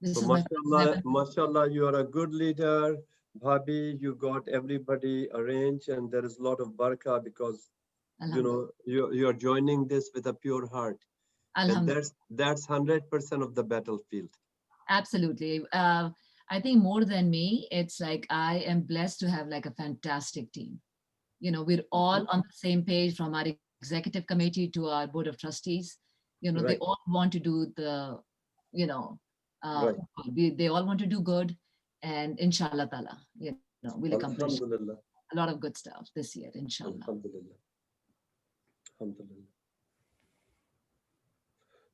This So is my mashallah, mashallah, you are a good leader. Bhabi, you got everybody arranged, and there is a lot of barakah because Alhamdulillah. you're joining this with a pure heart. And Alhamdulillah. that's 100% of the battlefield. Absolutely. I think more than me, it's like I am blessed to have like a fantastic team. We're all on the same page, from our executive committee to our board of trustees. They Right, all want to do you know, uh, right. they all want to do good. And inshallah ta'ala, we'll accomplish Alhamdulillah, a lot of good stuff this year, inshallah. alhamdulillah, alhamdulillah.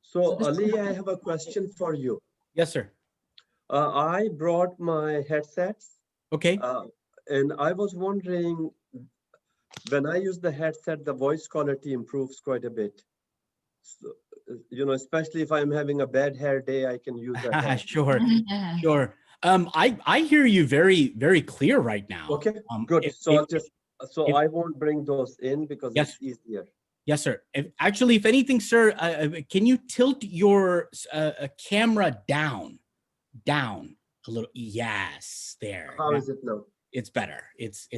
So So this is Ali, I have a question for you. Yes, sir. I brought my headsets, Okay. and I was wondering, when I use the headset, the voice quality improves quite a bit. So, especially if I'm having a bad hair day, I can use a headset. Sure, sure. I hear you very, very clear right now. Okay, good. So if- I won't bring those in because Yes. it's easier. Yes, sir. Actually, if anything, sir, can you tilt your camera down a little? Yes, there. How is it now? It's better. It's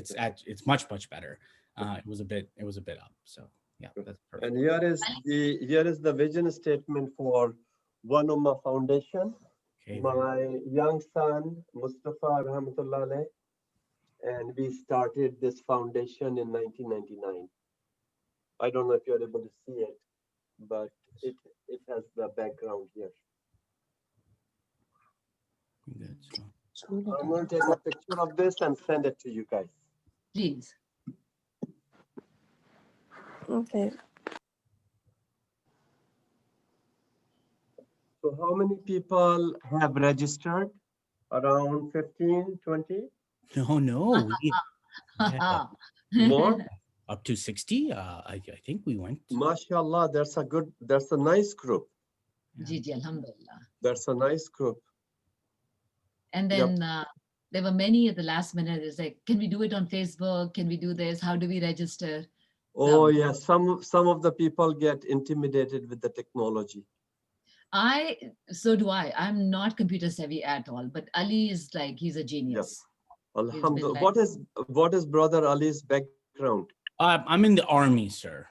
much better. It was a bit up. So yeah, that's perfect. And here is the vision statement for One Ummah Foundation. Okay. My young son, Mustafa Rahmatullah Alayh, and we started this foundation in 1999. I don't know if you're able to see it, but it has the background here. Good. So, I'm going to take a picture of this and send it to you guys. Please. Okay. So how many people have registered? Around 15, 20? no. Yeah, More? up to 60. I think we went. MashaAllah, that's a nice group. Ji, ji, alhamdulillah. That's a nice group. And then there were many at the last minute. It's like, can we do it on Facebook? Can we do this? How do we register? Oh yes, some of the people get intimidated with the technology. So do I. I'm not computer savvy at all, but Ali is like, he's a genius. Alhamdulillah. What is Brother Ali's background? I'm in the army, sir.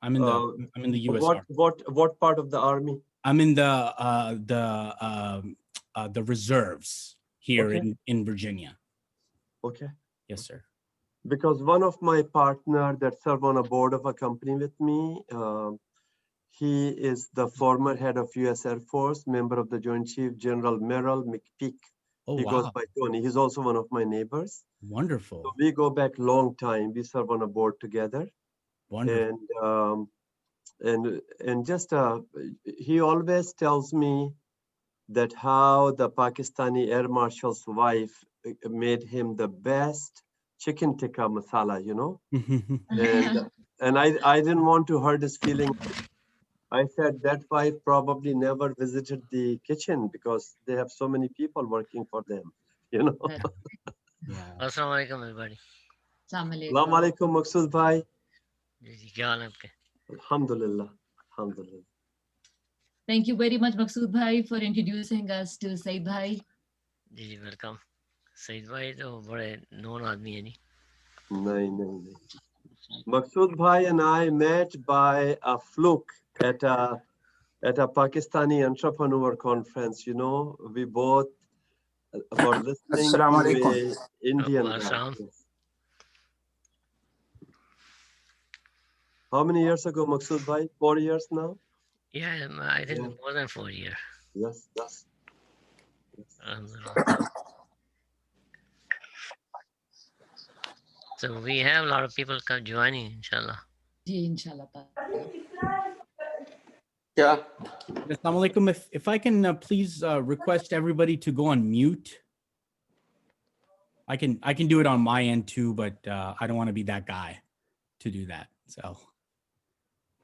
I'm in the U.S. Army. What part of the army? I'm in the reserves here in Virginia. Okay. Yes, sir. Because one of my partner that serve on a board of a company with me, he is the former head of U.S. Air Force, member of the Joint Chief, General Merrill McPeak. Oh, He wow. goes by Tony. He's also one of my neighbors. Wonderful. So we go back long time. We serve on a board together. Wonderful. And just he always tells me that how the Pakistani Air Marshal's wife made him the best chicken tikka masala, and I didn't want to hurt his feeling. I said that wife probably never visited the kitchen because they have so many people working for them, Yeah. Assalamu alaikum, everybody. Assalamu alaikum, Maqsood bhai. क्या हाल है आपके? Alhamdulillah. Alhamdulillah. Thank you very much, Maqsood bhai, for introducing us to Saeed bhai. जी जी welcome. Saeed भाई तो बड़े known आदमी है नहीं. No. Maqsood bhai and I met by a fluke at a Pakistani entrepreneur conference. We both were listening Assalamu to alaikum. a Indian guy. Assalaam. Yes. How many years ago, Maqsood bhai? 4 years now? Yeah, I think more than 4 years. Yes. So we have a lot of people come joining, inshallah. Ji, inshallah. Yeah. Assalamu alaikum. If I can please request everybody to go on mute. I can do it on my end too, but I don't want to be that guy to do that. So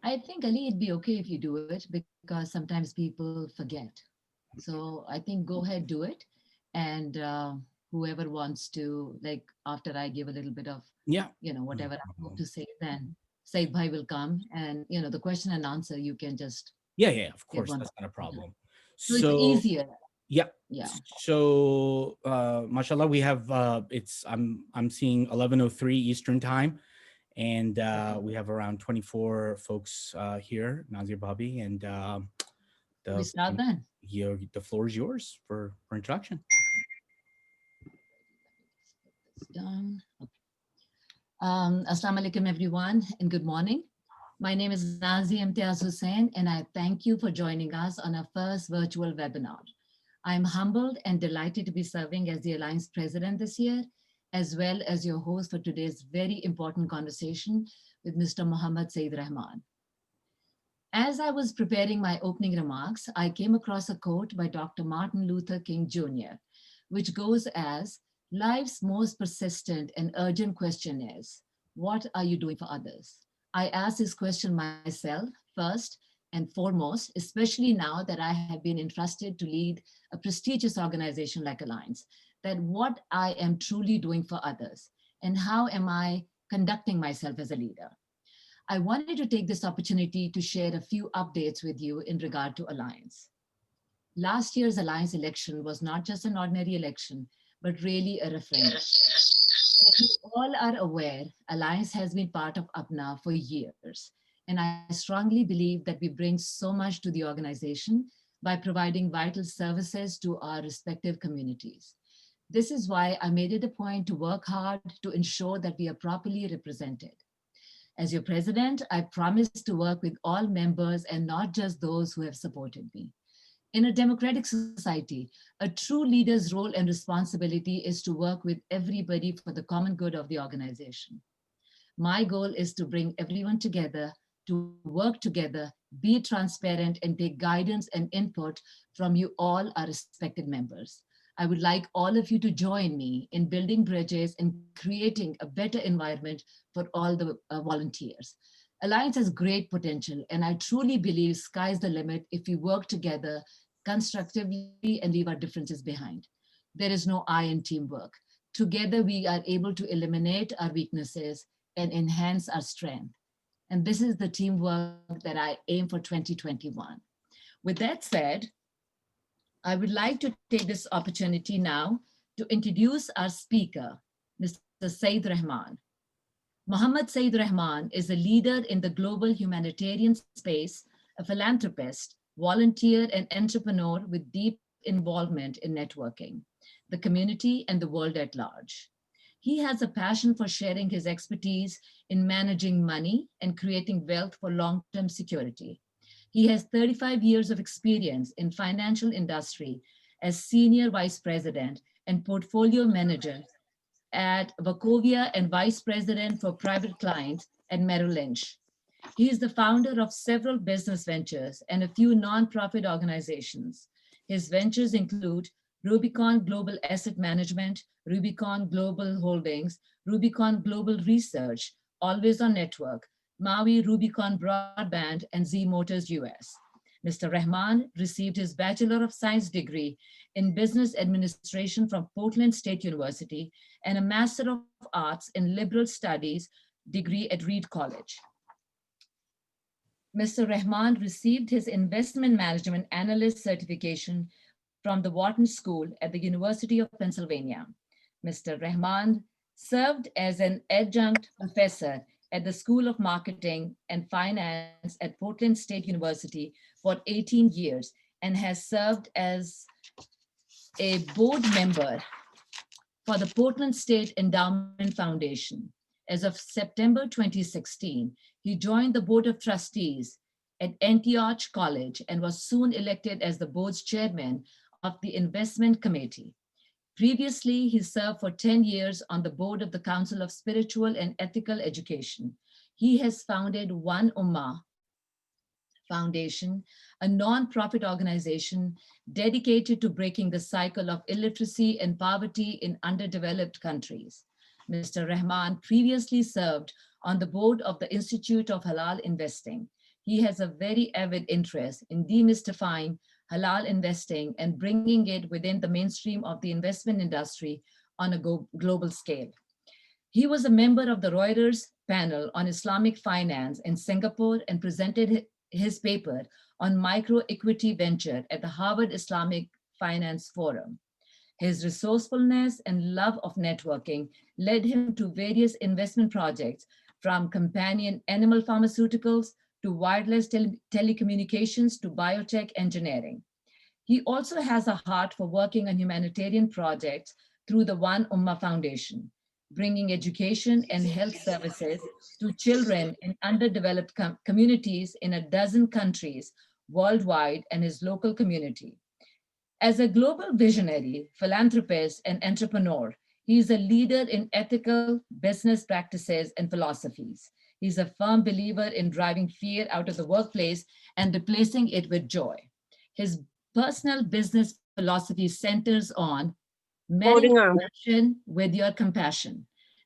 I think, Ali, it'd be okay if you do it because sometimes people forget. So I think go ahead, do it. And whoever wants to, like, after I give a little bit of, whatever I hope to say, then Saeed bhai will come and, the question and answer, you can just. Yeah, of course. That's not a problem. So it's easier. Yeah. Yeah. So, mashallah, we have I'm seeing 11:03 Eastern time, and we have around 24 folks here, Nazir Bobby, and We start then. the floor is yours for introduction. It's done. Okay. Assalamu alaikum, everyone, and good morning. My name is Nazi Imtiaz Hussain, and I thank you for joining us on our first virtual webinar. I'm humbled and delighted to be serving as the Alliance President this year, as well as your host for today's very important conversation with Mr. Mohammad Saeed Rahman. As I was preparing my opening remarks, I came across a quote by Dr. Martin Luther King Jr., which goes as, "Life's most persistent and urgent question is, what are you doing for others?" I asked this question myself first and foremost, especially now that I have been entrusted to lead a prestigious organization like Alliance, that what I am truly doing for others and how am I conducting myself as a leader. I wanted to take this opportunity to share a few updates with you in regard to Alliance. Last year's Alliance election was not just an ordinary election, but really a referendum. As you all are aware, Alliance has been part of APNA for years, and I strongly believe that we bring so much to the organization by providing vital services to our respective communities. This is why I made it a point to work hard to ensure that we are properly represented. As your president, I promise to work with all members and not just those who have supported me. In a democratic society, a true leader's role and responsibility is to work with everybody for the common good of the organization. My goal is to bring everyone together, to work together, be transparent, and take guidance and input from you all, our respected members. I would like all of you to join me in building bridges and creating a better environment for all the volunteers. Alliance has great potential, and I truly believe sky's the limit if we work together constructively and leave our differences behind. There is no I in teamwork. Together, we are able to eliminate our weaknesses and enhance our strength. And this is the teamwork that I aim for 2021. With that said, I would like to take this opportunity now to introduce our speaker, Mr. Saeed Rahman. Mohammad Saeed Rahman is a leader in the global humanitarian space, a philanthropist, volunteer, and entrepreneur with deep involvement in networking, the community, and the world at large. He has a passion for sharing his expertise in managing money and creating wealth for long-term security. He has 35 years of experience in financial industry as Senior Vice President and Portfolio Manager at Wachovia and Vice President for Private Clients at Merrill Lynch. He is the founder of several business ventures and a few nonprofit organizations. His ventures include Rubicon Global Asset Management, Rubicon Global Holdings, Rubicon Global Research, Always On Network, Maui Rubicon Broadband, and Z Motors US. Mr. Rahman received his Bachelor of Science degree in Business Administration from Portland State University and a Master of Arts in Liberal Studies degree at Reed College. Mr. Rahman received his Investment Management Analyst certification from the Wharton School at the University of Pennsylvania. Mr. Rahman served as an adjunct professor at the School of Marketing and Finance at Portland State University for 18 years and has served as a board member for the Portland State Endowment Foundation. As of September 2016, he joined the Board of Trustees at Antioch College and was soon elected as the board's chairman of the Investment Committee. Previously, he served for 10 years on the board of the Council of Spiritual and Ethical Education. He has founded One Ummah Foundation, a nonprofit organization dedicated to breaking the cycle of illiteracy and poverty in underdeveloped countries. Mr. Rahman previously served on the board of the Institute of Halal Investing. He has a very avid interest in demystifying halal investing and bringing it within the mainstream of the investment industry on a global scale. He was a member of the Reuters panel on Islamic finance in Singapore and presented his paper on micro equity venture at the Harvard Islamic Finance Forum. His resourcefulness and love of networking led him to various investment projects, from companion animal pharmaceuticals to wireless telecommunications to biotech engineering. He also has a heart for working on humanitarian projects through the One Ummah Foundation, bringing education and health services to children in underdeveloped communities in a dozen countries worldwide and his local community. As a global visionary, philanthropist, and entrepreneur, he is a leader in ethical business practices and philosophies. He's a firm believer in driving fear out of the workplace and replacing it with joy. His personal business philosophy centers on marrying passion with your compassion.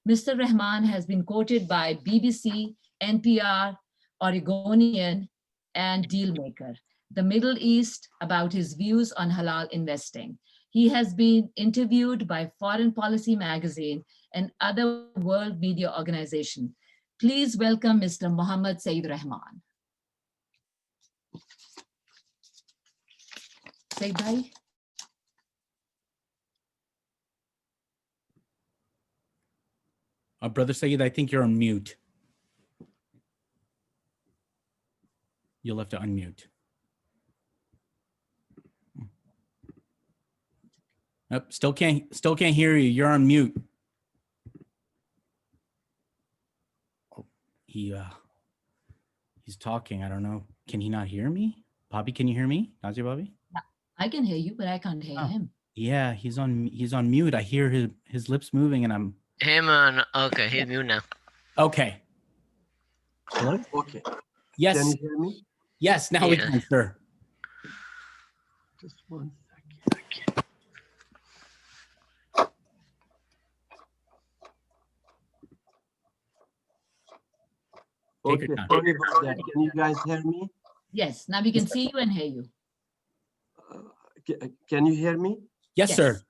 Mr. Rahman has been quoted by BBC, NPR, Oregonian, and Dealmaker, the Middle East, about his views on halal investing. He has been interviewed by Foreign Policy Magazine and other world media organizations. Please welcome Mr. Mohammad Saeed Rahman. Saeed bhai. Brother Saeed, I think you're on mute. You'll have to unmute. Yep, still can't hear you. You're on mute. Oh, he's talking. I don't know. Can he not hear me? Bobby, can you hear me? Nazir Bobby? I can hear you, but I can't hear him. Yeah, he's on mute. I hear his lips moving and I'm Him on. Okay, he's mute now. okay. Hello? Okay. Yes. Can you hear me? Yes, now we Yeah. can, sir. Just one second. Take Okay, your time. sorry about that. Can you guys hear me? Yes, now we can see you and hear you. Can you hear me? Yes, Yes. sir.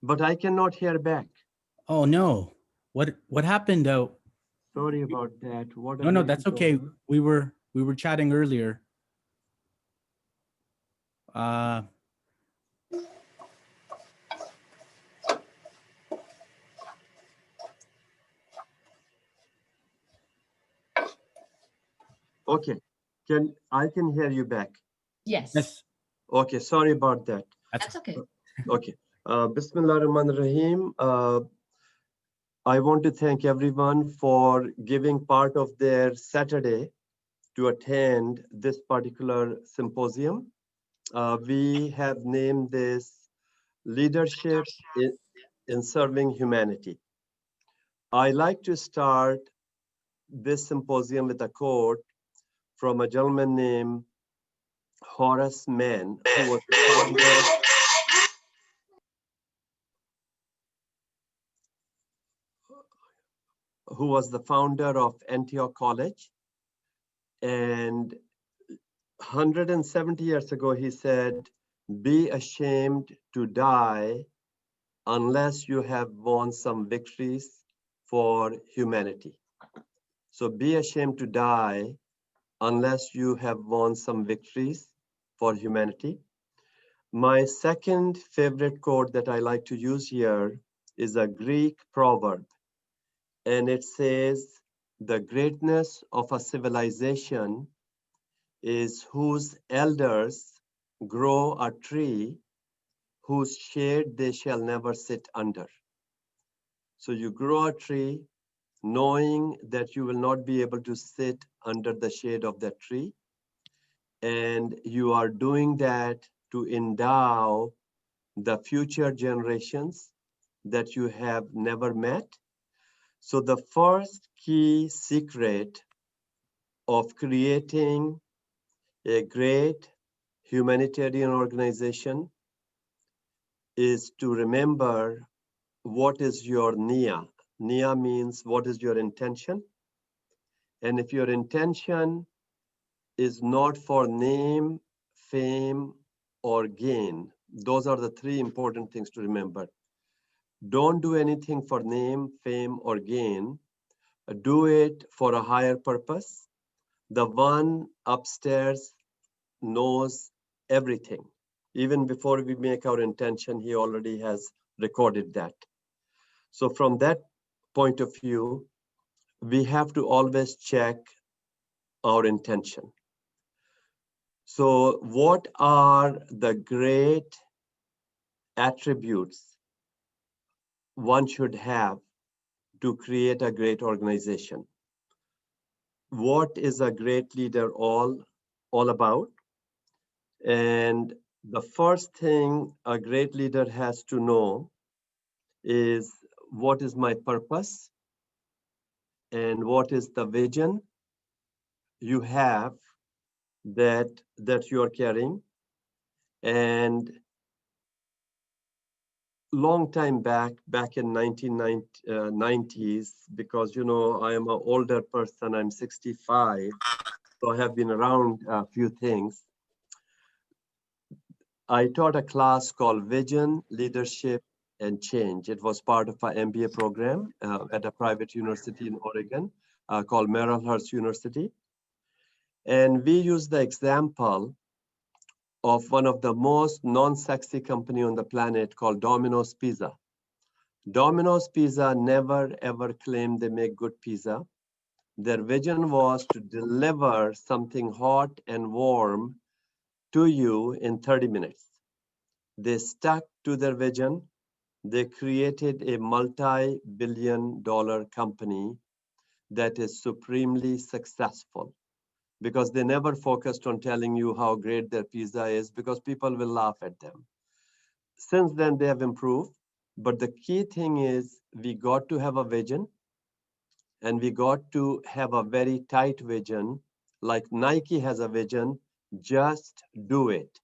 But I cannot hear back. Oh no. What happened? Sorry about that. What No, am I that's to okay. do? We were chatting earlier. Okay. I can hear you back. Yes, Yes, Okay, sorry about that. that's okay. Okay. Bismillah ar-Rahman ar-Rahim. I want to thank everyone for giving part of their Saturday to attend this particular symposium. We have named this Leadership in Serving Humanity. I like to start this symposium with a quote from a gentleman named Horace Mann, who was the founder of Antioch College. And 170 years ago, he said, "Be ashamed to die unless you have won some victories for humanity." So be ashamed to die unless you have won some victories for humanity. My second favorite quote that I like to use here is a Greek proverb. And it says, "The greatness of a civilization is whose elders grow a tree whose shade they shall never sit under." So you grow a tree knowing that you will not be able to sit under the shade of that tree. And you are doing that to endow the future generations that you have never met. So the first key secret of creating a great humanitarian organization is to remember what is your niya. Niya means what is your intention. And if your intention is not for name, fame, or gain, those are the three important things to remember. Don't do anything for name, fame, or gain. Do it for a higher purpose. The one upstairs knows everything. Even before we make our intention, he already has recorded that. So from that point of view, we have to always check our intention. So what are the great attributes one should have to create a great organization? What is a great leader all about? And the first thing a great leader has to know is, what is my purpose and what is the vision you have that you are carrying. And long time back in 1990s, because I am an older person, I'm 65, so I have been around a few things. I taught a class called Vision, Leadership, and Change. It was part of an MBA program at a private university in Oregon called Marylhurst University. And we used the example of one of the most non-sexy company on the planet called Domino's Pizza. Domino's Pizza never ever claimed they make good pizza. Their vision was to deliver something hot and warm to you in 30 minutes. They stuck to their vision. They created a multi-billion-dollar company that is supremely successful, because they never focused on telling you how great their pizza is, because people will laugh at them. Since then, they have improved. But the key thing is, we got to have a vision, and we got to have a very tight vision. Like Nike has a vision, just do it.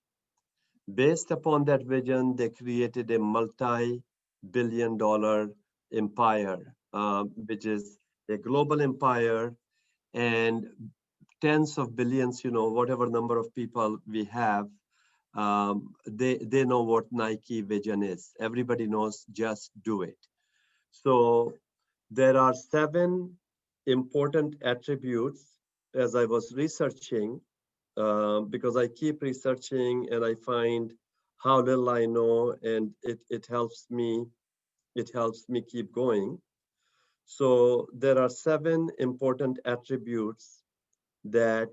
Based upon that vision, they created a multi-billion-dollar empire, which is a global empire, and tens of billions, whatever number of people we have, they know what Nike vision is. Everybody knows, just do it. So there are 7 important attributes as I was researching, because I keep researching and I find how little I know, and it helps me keep going. So there are 7 important attributes that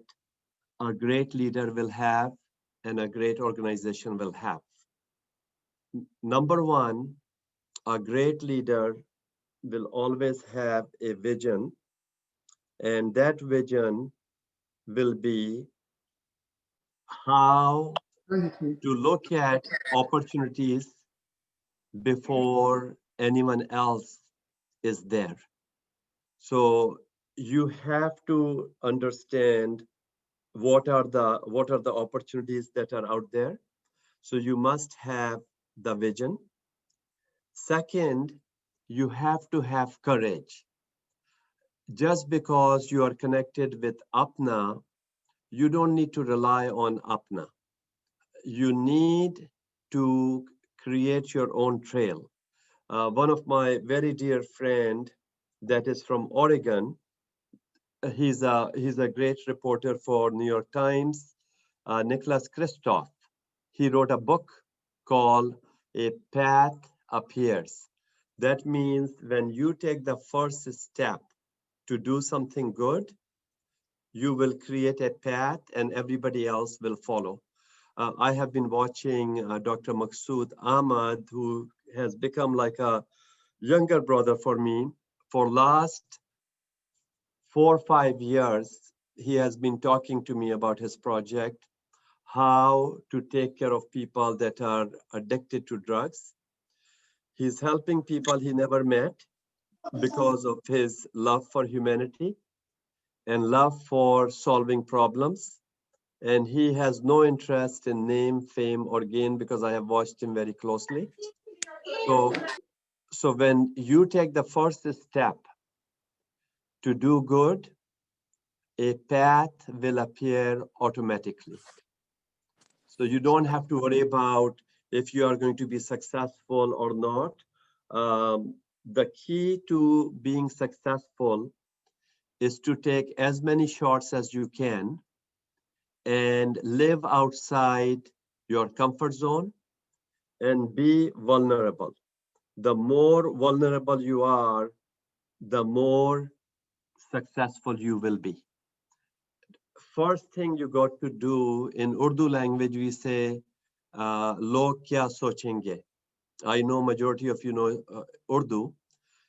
a great leader will have and a great organization will have. Number 1, a great leader will always have a vision, and that vision will be how to look at opportunities before anyone else is there. So you have to understand what are the opportunities that are out there. So you must have the vision. Second, you have to have courage. Just because you are connected with Apna, you don't need to rely on Apna. You need to create your own trail. One of my very dear friend that is from Oregon, he's a great reporter for New York Times, Nicholas Kristof. He wrote a book called A Path Appears. That means when you take the first step to do something good, you will create a path and everybody else will follow. I have been watching Dr. Maksud Ahmad, who has become like a younger brother for me. For last 4 or 5 years, he has been talking to me about his project, how to take care of people that are addicted to drugs. He's helping people he never met because of his love for humanity and love for solving problems. And he has no interest in name, fame, or gain, because I have watched him very closely. So when you take the first step to do good, a path will appear automatically. So you don't have to worry about if you are going to be successful or not. The key to being successful is to take as many shots as you can and live outside your comfort zone, and be vulnerable. The more vulnerable you are, the more successful you will be. First thing you got to do, in Urdu language, we say, log kya sochenge. I know majority of you know Urdu.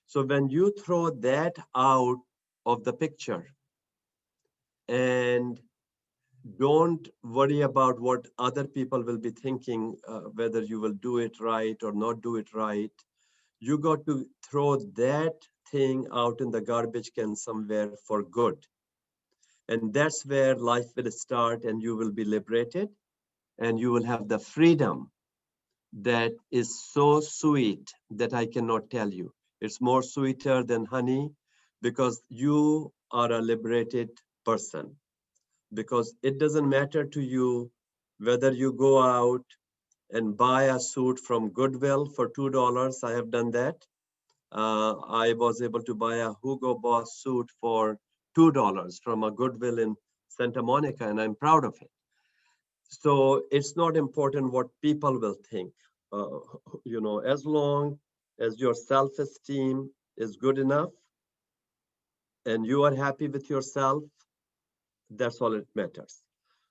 So when you throw that out of the picture and don't worry about what other people will be thinking, whether you will do it right or not do it right, you got to throw that thing out in the garbage can somewhere for good. And that's where life will start, and you will be liberated, and you will have the freedom that is so sweet that I cannot tell you. It's more sweeter than honey, because you are a liberated person. Because it doesn't matter to you whether you go out and buy a suit from Goodwill for $2. I have done that. I was able to buy a Hugo Boss suit for $2 from a Goodwill in Santa Monica, and I'm proud of it. So it's not important what people will think. As long as your self-esteem is good enough and you are happy with yourself, that's all it matters.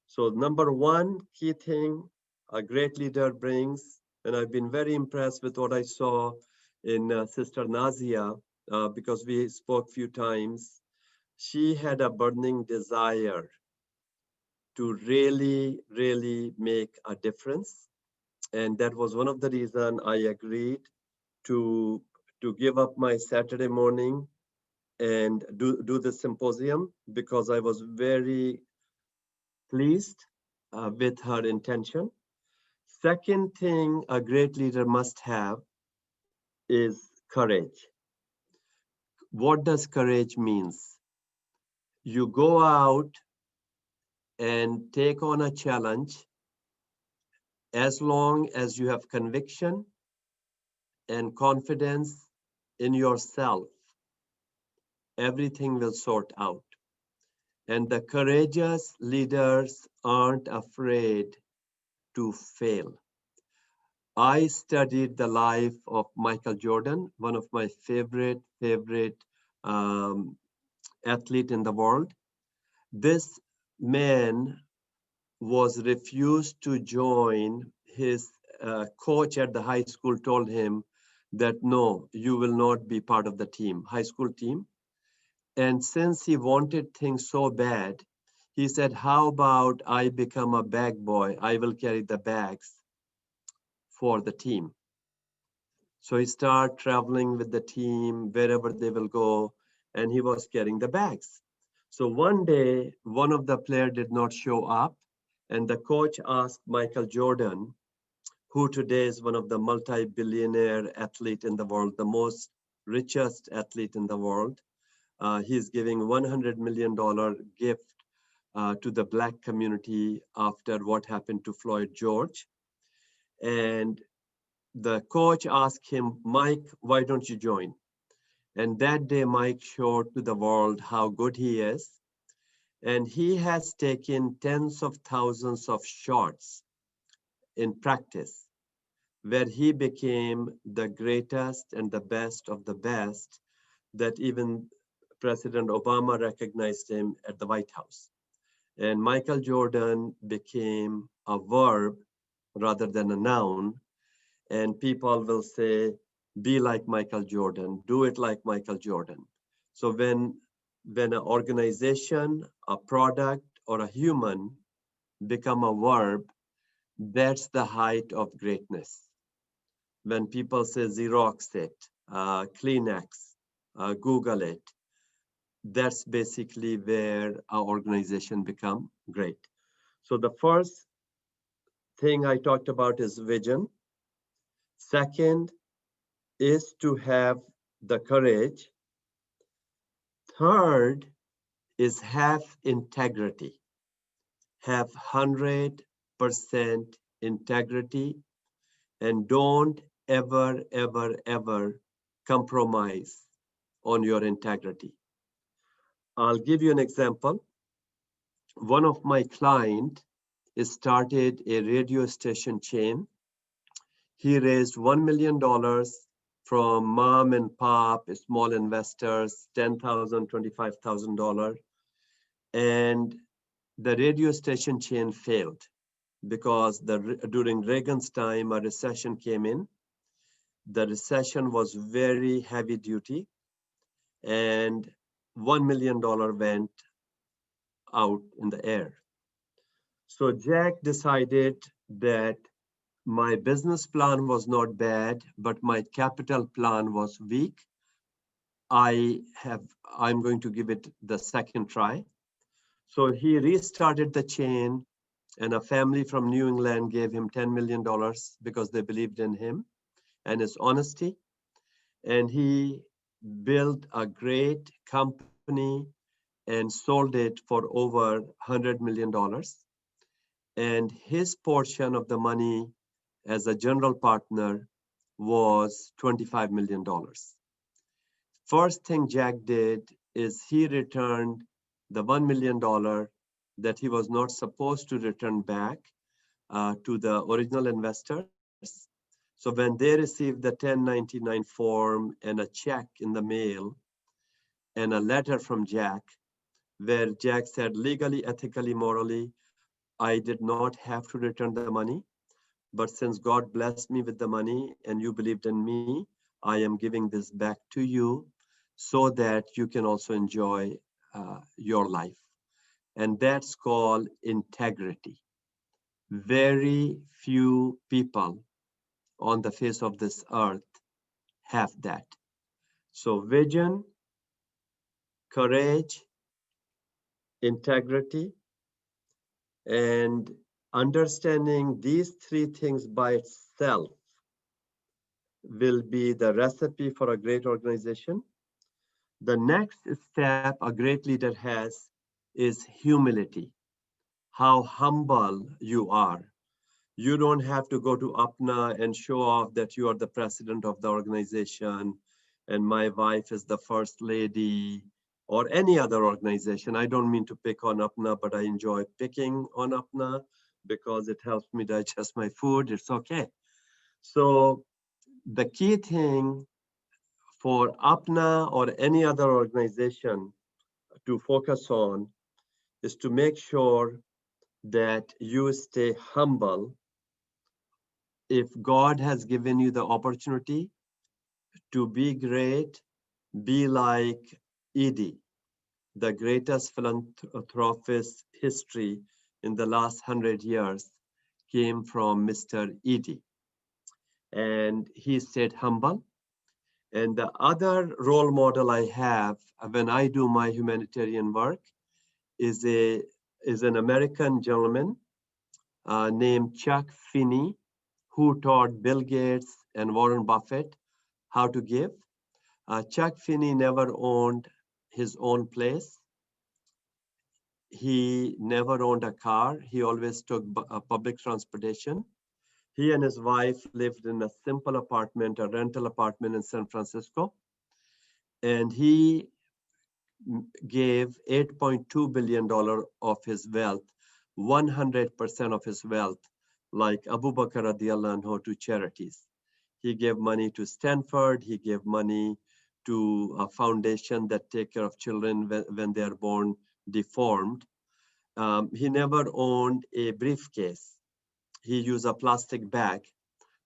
So number one key thing a great leader brings, and I've been very impressed with what I saw in Sister Nazia, because we spoke a few times. She had a burning desire to really, really make a difference. And that was one of the reasons I agreed to give up my Saturday morning and do the symposium, because I was very pleased with her intention. Second thing a great leader must have is courage. What does courage means? You go out and take on a challenge as long as you have conviction and confidence in yourself. Everything will sort out. And the courageous leaders aren't afraid to fail. I studied the life of Michael Jordan, one of my favorite athlete in the world. This man was refused to join. His coach at the high school told him that, no, you will not be part of the team, high school team. And since he wanted things so bad, he said, how about I become a bag boy? I will carry the bags for the team. So he started traveling with the team wherever they will go, and he was carrying the bags. So one day, one of the players did not show up, and the coach asked Michael Jordan, who today is one of the multi-billionaire athlete in the world, the most richest athlete in the world. He's giving $100 million gift to the Black community after what happened to Floyd George. And the coach asked him, Mike, why don't you join? And that day, Mike showed to the world how good he is. And he has taken tens of thousands of shots in practice, where he became the greatest and the best of the best, that even President Obama recognized him at the White House. And Michael Jordan became a verb rather than a noun. And people will say, be like Michael Jordan, do it like Michael Jordan. So when an organization, a product, or a human become a verb, that's the height of greatness. When people say Xerox it, Kleenex, Google it, that's basically where our organization become great. So the first thing I talked about is vision. Second is to have the courage. Third is have integrity. Have 100% integrity, and don't ever, ever, ever compromise on your integrity. I'll give you an example. One of my clients started a radio station chain. He raised $1 million from mom and pop, small investors, $10,000, $25,000. And the radio station chain failed because during Reagan's time, a recession came in. The recession was very heavy duty, and $1 million went out in the air. So Jack decided that my business plan was not bad, but my capital plan was weak. I'm going to give it the second try. So he restarted the chain, and a family from New England gave him $10 million because they believed in him and his honesty. And he built a great company and sold it for over $100 million. And his portion of the money as a general partner was $25 million. First thing Jack did is he returned the $1 million that he was not supposed to return back to the original investors. So when they received the 1099 form and a check in the mail and a letter from Jack, where Jack said, legally, ethically, morally, I did not have to return the money, but since God blessed me with the money and you believed in me, I am giving this back to you so that you can also enjoy your life. And that's called integrity. Very few people on the face of this earth have that. So vision, courage, integrity, and understanding these three things by itself will be the recipe for a great organization. The next step a great leader has is humility. How humble you are. You don't have to go to APNA and show off that you are the president of the organization and my wife is the first lady or any other organization. I don't mean to pick on APNA, but I enjoy picking on APNA because it helps me digest my food. It's okay. So the key thing for APNA or any other organization to focus on is to make sure that you stay humble. If God has given you the opportunity to be great, be like Edie, the greatest philanthropist history in the last 100 years came from Mr. Edie. And he stayed humble. And the other role model I have when I do my humanitarian work is an American gentleman named Chuck Finney, who taught Bill Gates and Warren Buffett how to give. Chuck Finney never owned his own place. He never owned a car. He always took public transportation. He and his wife lived in a simple apartment, a rental apartment in San Francisco. And he gave $8.2 billion of his wealth, 100% of his wealth, like Abu Bakr radiallahu anhu, to charities. He gave money to Stanford. He gave money to a foundation that take care of children when they are born deformed. He never owned a briefcase. He used a plastic bag.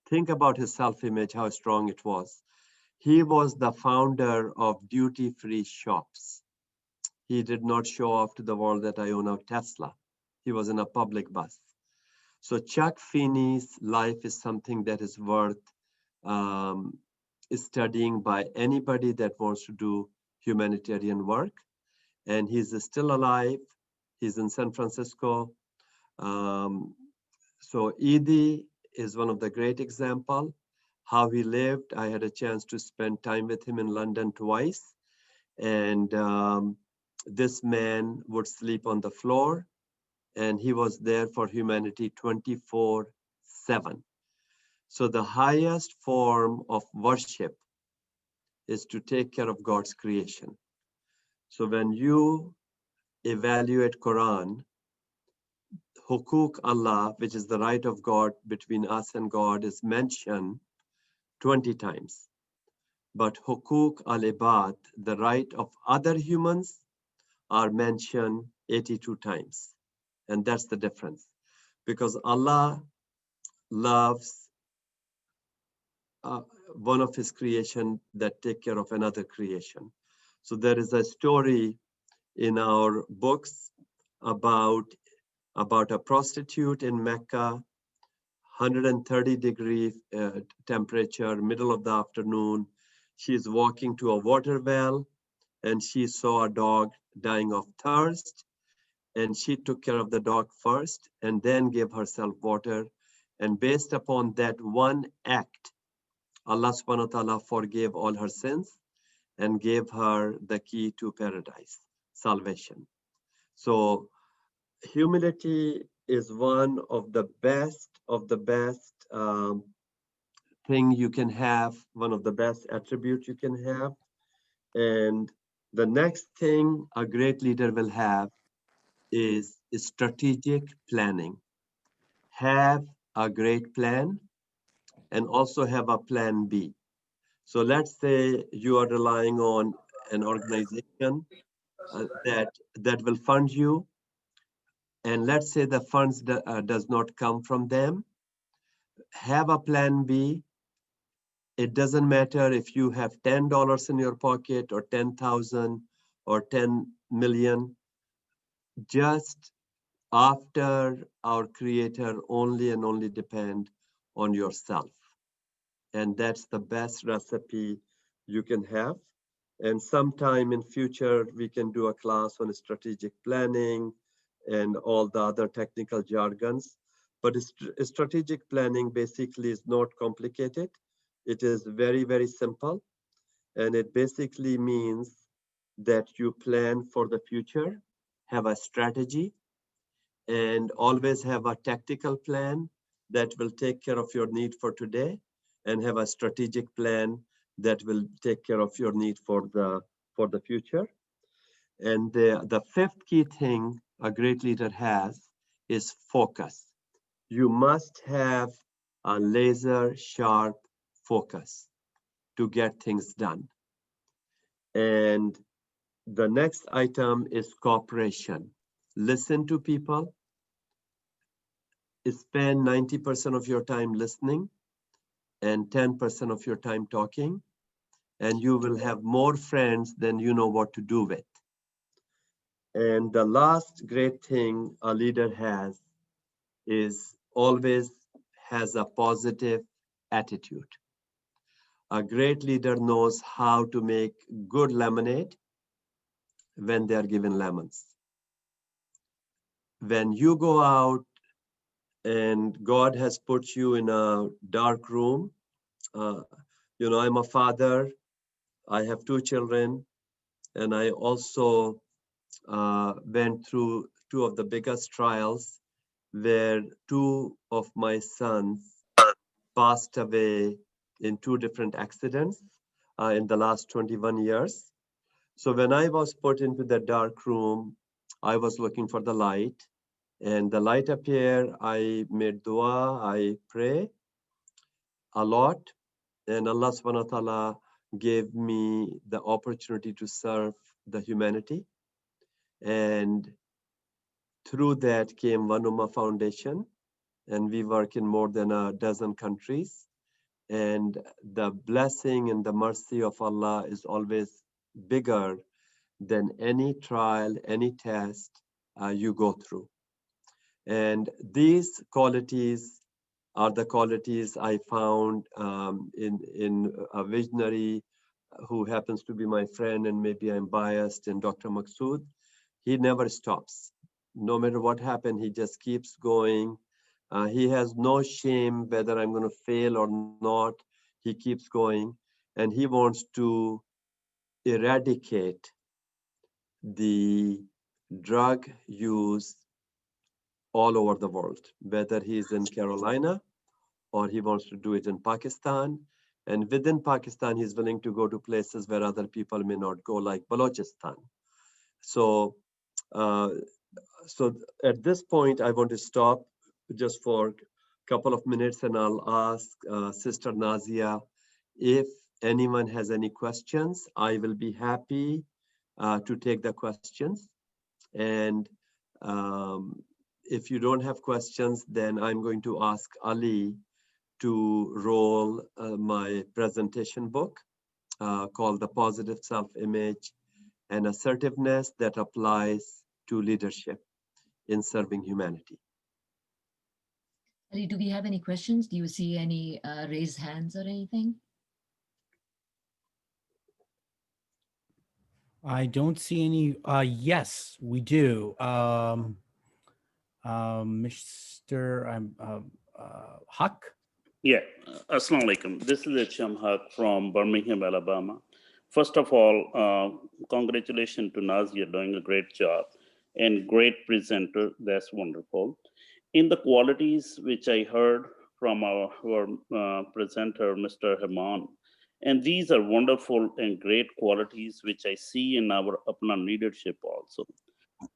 Think about his self-image, how strong it was. He was the founder of duty-free shops. He did not show off to the world that I own a Tesla. He was in a public bus. So Chuck Finney's life is something that is worth studying by anybody that wants to do humanitarian work. And he's still alive. He's in San Francisco. So Edie is one of the great example, how he lived. I had a chance to spend time with him in London twice. And this man would sleep on the floor and he was there for humanity 24/7. So the highest form of worship is to take care of God's creation. So when you evaluate Quran, hukuk Allah, which is the right of God between us and God, is mentioned 20 times. But hukuk al-ibad, the right of other humans, are mentioned 82 times. And that's the difference. Because Allah loves one of his creation that take care of another creation. So there is a story in our books about a prostitute in Mecca, 130-degree temperature, middle of the afternoon. She's walking to a water well and she saw a dog dying of thirst. And she took care of the dog first and then gave herself water. And based upon that one act, Allah subhanahu wa ta'ala forgave all her sins and gave her the key to paradise, salvation. So humility is one of the best thing you can have, one of the best attributes you can have. And the next thing a great leader will have is strategic planning. Have a great plan and also have a plan B. So let's say you are relying on an organization that will fund you, and let's say the funds does not come from them. Have a plan B. It doesn't matter if you have $10 in your pocket or 10,000 or 10 million. Just after our Creator, only and only depend on yourself. And that's the best recipe you can have. And sometime in future, we can do a class on strategic planning and all the other technical jargons. But strategic planning basically is not complicated. It is very, very simple. And it basically means that you plan for the future, have a strategy, and always have a tactical plan that will take care of your need for today, and have a strategic plan that will take care of your need for the future. And the fifth key thing a great leader has is focus. You must have a laser sharp focus to get things done. And the next item is cooperation. Listen to people. Spend 90% of your time listening and 10% of your time talking, and you will have more friends than you know what to do with. And the last great thing a leader has is always has a positive attitude. A great leader knows how to make good lemonade when they are given lemons. When you go out and God has put you in a dark room, I'm a father, I have 2 children, and I also went through 2 of the biggest trials where 2 of my sons passed away in 2 different accidents in the last 21 years. So when I was put into the dark room, I was looking for the light, and the light appeared. I made dua, I pray a lot, and Allah subhanahu wa ta'ala gave me the opportunity to serve the humanity. And through that came One Ummah Foundation, and we work in more than a dozen countries. And the blessing and the mercy of Allah is always bigger than any trial, any test you go through. And these qualities are the qualities I found in a visionary who happens to be my friend, and maybe I'm biased, in Dr. Maksud. He never stops. No matter what happened, he just keeps going. He has no shame whether I'm going to fail or not. He keeps going, and he wants to eradicate the drug use all over the world, whether he's in Carolina or he wants to do it in Pakistan. And within Pakistan, he's willing to go to places where other people may not go, like Balochistan. So so at this point, I want to stop just for a couple of minutes, and I'll ask Sister Nazia if anyone has any questions. I will be happy to take the questions. And if you don't have questions, then I'm going to ask Ali to roll my presentation book called The Positive Self-Image and Assertiveness that Applies to Leadership in Serving Humanity. Ali, do we have any questions? Do you see any raised hands or anything? I don't see any. Yes, we do. Mr. Huck. Yeah, Assalamu alaikum. This is H.M. Huck from Birmingham, Alabama. First of all, congratulations to Nazia, doing a great job and great presenter. That's wonderful. In the qualities which I heard from our presenter, Mr. Haman, and these are wonderful and great qualities which I see in our Apna leadership also.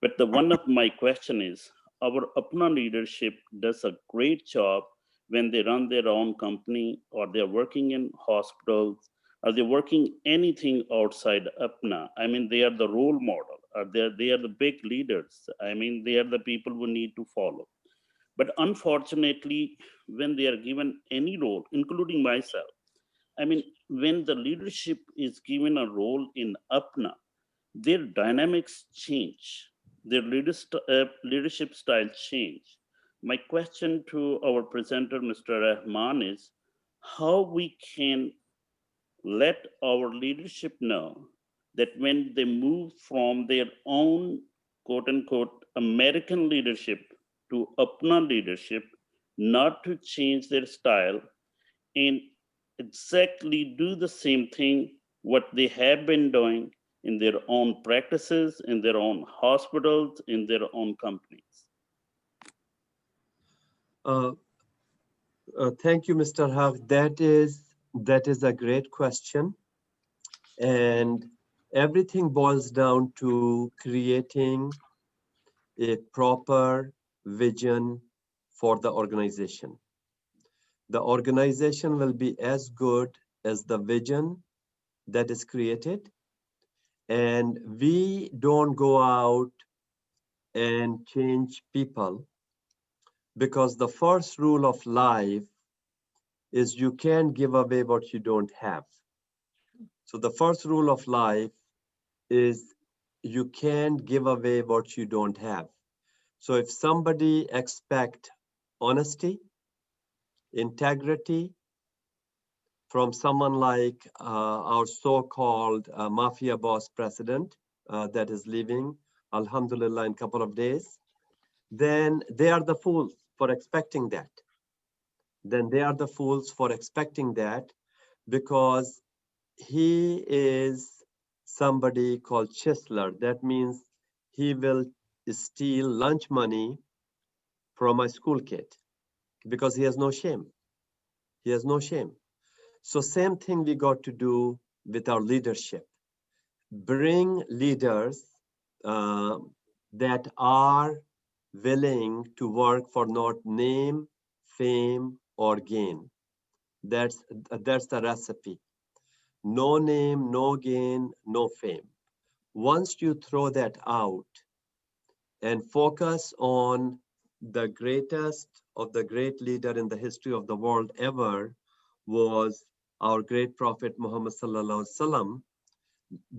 But the one of my question is, our Apna leadership does a great job when they run their own company, or they're working in hospitals, or they're working anything outside Apna. I mean, they are the role model, or they are the big leaders. I mean, they are the people who need to follow. But unfortunately, when they are given any role, including myself, I mean, when the leadership is given a role in Apna, their dynamics change, their leadership style change. My question to our presenter, Mr. Rahman, is how we can let our leadership know that when they move from their own quote unquote American leadership to Apna leadership, not to change their style and exactly do the same thing what they have been doing in their own practices, in their own hospitals, in their own companies. Thank you, Mr. Huff. That is a great question. And everything boils down to creating a proper vision for the organization. The organization will be as good as the vision that is created. And we don't go out and change people, because the first rule of life is you can't give away what you don't have. So the first rule of life is you can't give away what you don't have. So if somebody expects honesty, integrity from someone like our so-called mafia boss president that is leaving, alhamdulillah, in a couple of days, then they are the fools for expecting that. Then they are the fools for expecting that, because he is somebody called Chisler. That means he will steal lunch money from a school kid because he has no shame. He has no shame. So same thing we got to do with our leadership. Bring leaders that are willing to work for not name, fame, or gain. That's the recipe. No name, no gain, no fame. Once you throw that out and focus on the greatest of the great leader in the history of the world ever was our great prophet Muhammad sallallahu alaihi wasallam,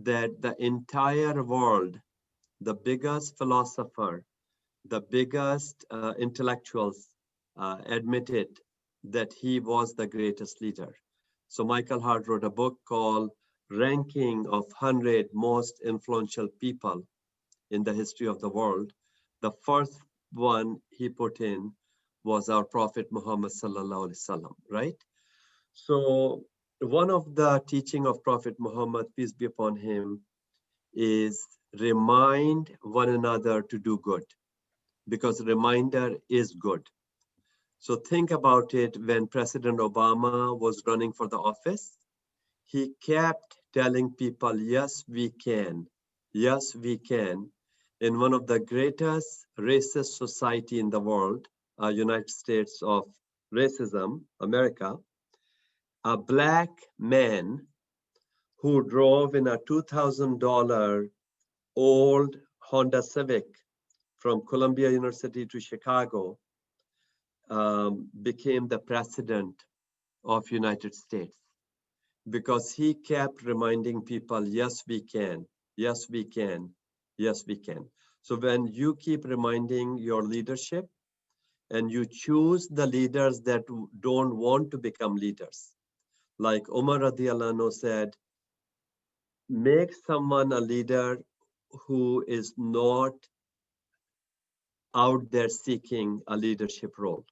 that the entire world, the biggest philosopher, the biggest intellectuals admitted that he was the greatest leader. So Michael Hart wrote a book called Ranking of 100 Most Influential People in the History of the World. The first one he put in was our Prophet Muhammad sallallahu alaihi wasallam, right? So one of the teaching of Prophet Muhammad, peace be upon him, is remind one another to do good, because reminder is good. So think about it. When President Obama was running for the office, he kept telling people, yes, we can. Yes, we can. in one of the greatest racist society in the world, United States of racism, America, a black man who drove in a $2,000 old Honda Civic from Columbia University to Chicago became the president of United States because he kept reminding people, yes, we can, yes, we can, yes, we can. So when you keep reminding your leadership and you choose the leaders that don't want to become leaders, like Umar radiallahu anhu said, make someone a leader who is not out there seeking a leadership role,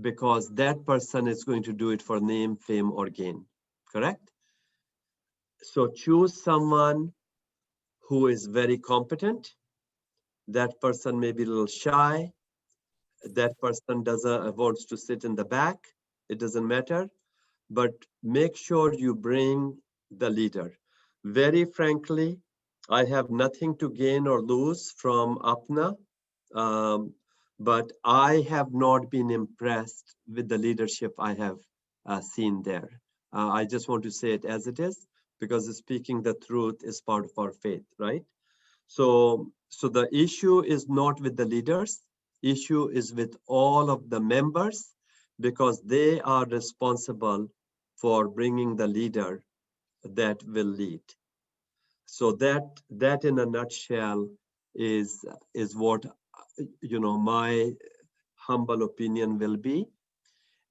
because that person is going to do it for name, fame, or gain, correct? So choose someone who is very competent. That person may be a little shy. That person wants to sit in the back. It doesn't matter, but make sure you bring the leader. Very frankly, I have nothing to gain or lose from APNA, but I have not been impressed with the leadership I have seen there. I just want to say it as it is, because speaking the truth is part of our faith, right? So the issue is not with the leaders, issue is with all of the members, because they are responsible for bringing the leader that will lead. So that in a nutshell is what, you know, my humble opinion will be.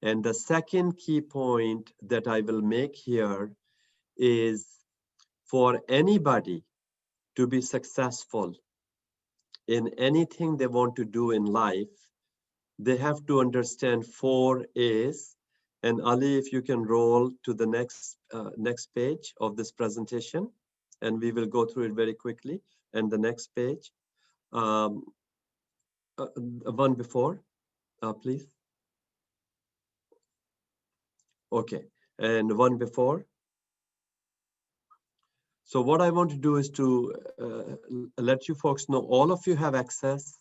And the second key point that I will make here is, for anybody to be successful in anything they want to do in life, they have to understand 4 A's. And Ali, if you can roll to the next page of this presentation, and we will go through it very quickly. And the next page, one before, please. Okay, and one before. So what I want to do is to let you folks know, all of you have access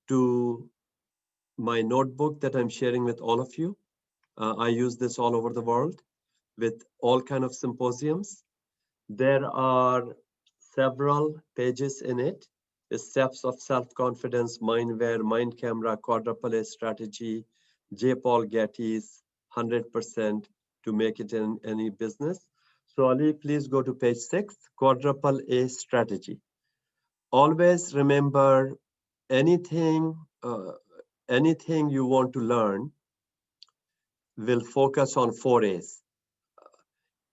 to my notebook that I'm sharing with all of you. I use this all over the world with all kind of symposiums. There are several pages in it. The steps of self-confidence, Mindware, Mind Camera, Quadruple A strategy, J. Paul Getty's 100% to make it in any business. So Ali, please go to page 6, Quadruple A strategy. Always remember, anything you want to learn will focus on 4 A's: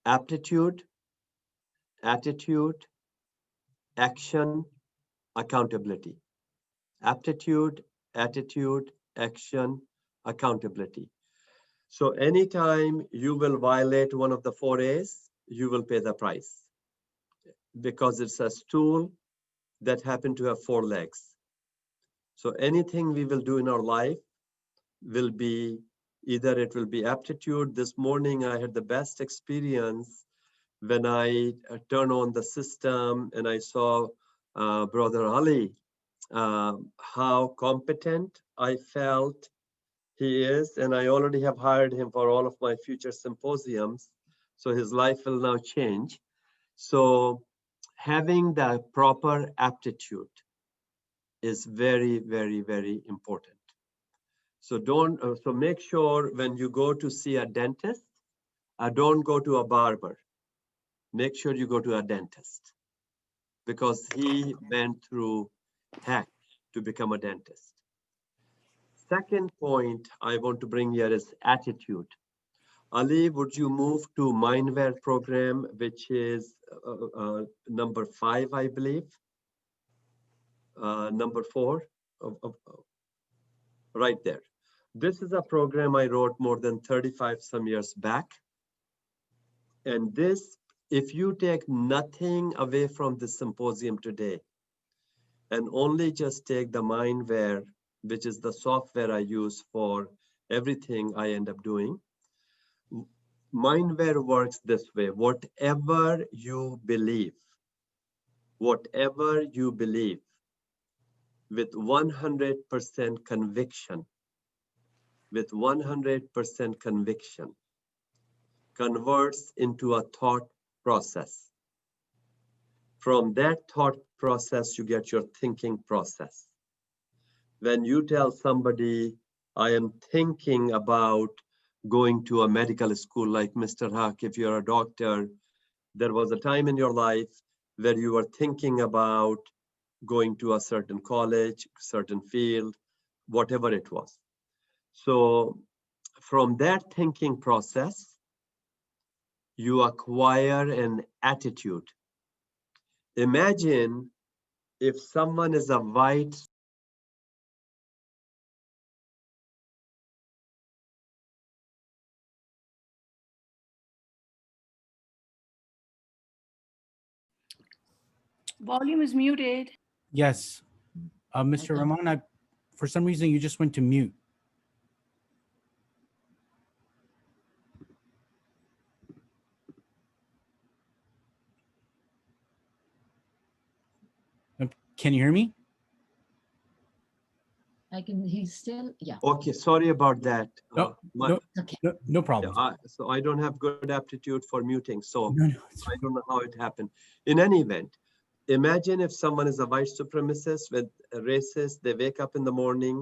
aptitude, attitude, action, accountability. Aptitude, attitude, action, accountability. So anytime you will violate one of the 4 A's, you will pay the price, because it's a stool that happen to have 4 legs. So anything we will do in our life will be, either it will be aptitude. This morning I had the best experience when I turned on the system and I saw Brother Ali, how competent I felt he is. And I already have hired him for all of my future symposiums. So his life will now change. So having the proper aptitude is very, very, very important. So so make sure when you go to see a dentist, don't go to a barber. Make sure you go to a dentist, because he went through heck to become a dentist. Second point I want to bring here is attitude. Ali, would you move to Mindware program, which is number 5, I believe. Number 4, right there. This is a program I wrote more than 35 some years back. And this, if you take nothing away from this symposium today, and only just take the Mindware, which is the software I use for everything I end up doing, Mindware works this way. Whatever you believe, whatever you believe with 100% conviction, with 100% conviction, converts into a thought process. From that thought process, you get your thinking process. When you tell somebody, I am thinking about going to a medical school, like Mr. Haq, if you're a doctor, there was a time in your life where you were thinking about going to a certain college, certain field, whatever it was. So from that thinking process, you acquire an attitude. Imagine if someone is a white Volume is muted. Yes. Mr. Rahman, for some reason, you just went to mute. Can you hear me? He's still, yeah. Okay, sorry about that. No, no, Okay. no problem. So I don't have good aptitude for muting, so No, no, I don't know how it happened. In any event, imagine if someone is a white supremacist with a racist, they wake up in the morning,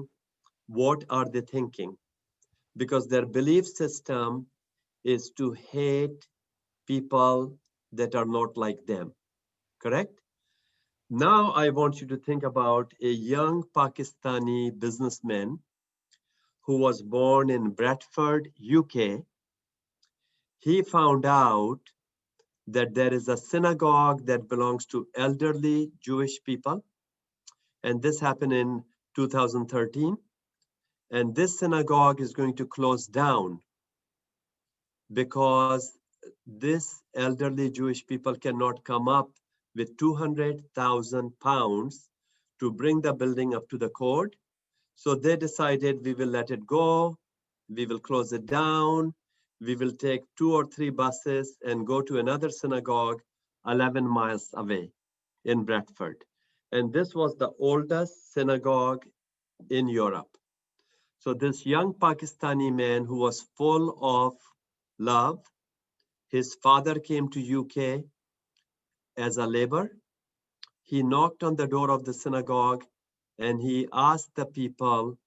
what are they thinking? Because their belief system is to hate people that are not like them, correct? Now I want you to think about a young Pakistani businessman who was born in Bradford, UK. He found out that there is a synagogue that belongs to elderly Jewish people. And this happened in 2013. And this synagogue is going to close down because this elderly Jewish people cannot come up with 200,000 pounds to bring the building up to the code. So they decided we will let it go. We will close it down. We will take 2 or 3 buses and go to another synagogue 11 miles away in Bradford. And this was the oldest synagogue in Europe. So this young Pakistani man who was full of love, his father came to UK as a laborer. He knocked on the door of the synagogue and he asked the people,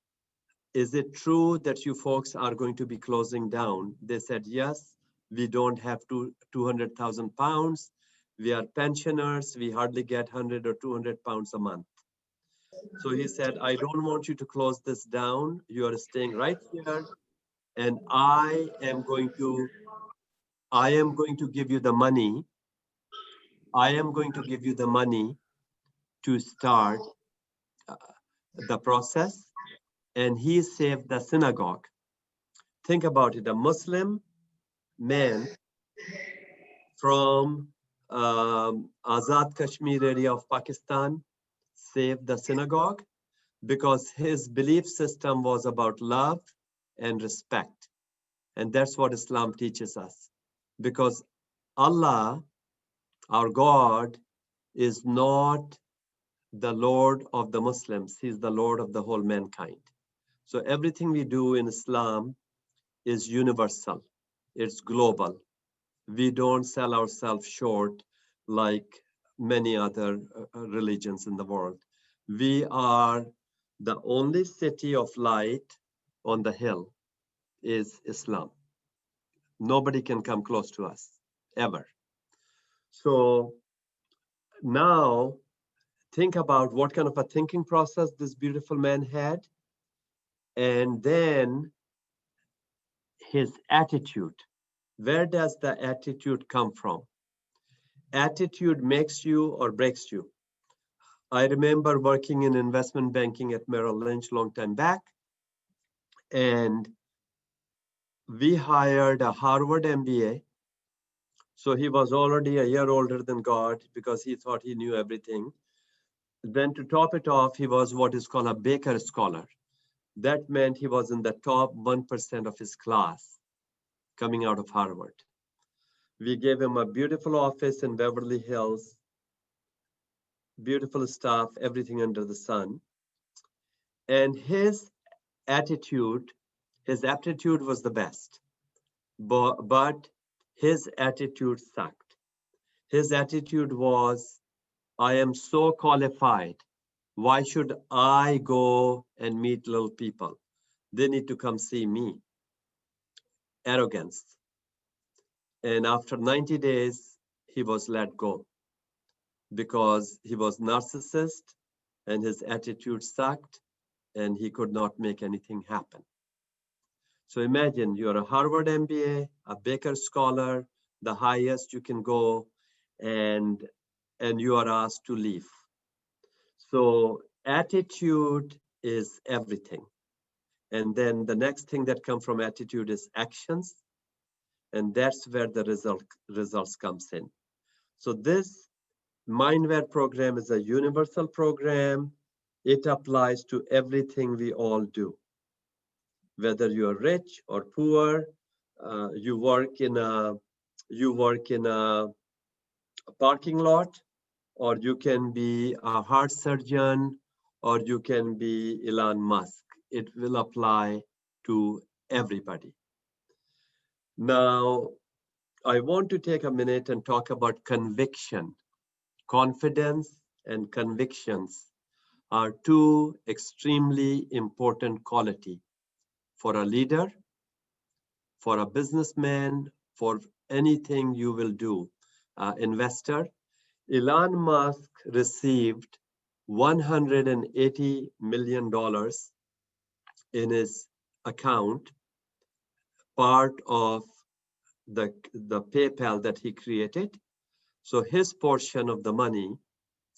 is it true that you folks are going to be closing down? They said, yes, we don't have 200,000 pounds. We are pensioners. We hardly get 100 or 200 pounds a month. So he said, I don't want you to close this down. You are staying right here. And I am going to give you the money. I am going to give you the money to start the process. And he saved the synagogue. Think about it, a Muslim man from Azad Kashmir area of Pakistan saved the synagogue because his belief system was about love and respect. And that's what Islam teaches us. Because Allah, our God, is not the Lord of the Muslims. He's the Lord of the whole mankind. So everything we do in Islam is universal. It's global. We don't sell ourselves short like many other religions in the world. We are the only city of light on the hill is Islam. Nobody can come close to us, ever. So now think about what kind of a thinking process this beautiful man had, and then his attitude. Where does the attitude come from? Attitude makes you or breaks you. I remember working in investment banking at Merrill Lynch long time back, and we hired a Harvard MBA. So he was already a year older than God because he thought he knew everything. Then to top it off, he was what is called a Baker Scholar. That meant he was in the top 1% of his class coming out of Harvard. We gave him a beautiful office in Beverly Hills. beautiful stuff, everything under the sun. And his aptitude was the best, but his attitude sucked. His attitude was, I am so qualified. Why should I go and meet little people? They need to come see me. Arrogance. And after 90 days, he was let go because he was narcissist and his attitude sucked and he could not make anything happen. So imagine you're a Harvard MBA, a Baker scholar, the highest you can go, and you are asked to leave. So attitude is everything. And then the next thing that comes from attitude is actions. And that's where the results comes in. So this Mindware program is a universal program. It applies to everything we all do. Whether you're rich or poor, you work in a parking lot, or you can be a heart surgeon, or you can be Elon Musk. It will apply to everybody. Now, I want to take a minute and talk about conviction. Confidence and convictions are two extremely important qualities for a leader, for a businessman, for anything you will do, investor. Elon Musk received $180 million in his account, part of the PayPal that he created. So his portion of the money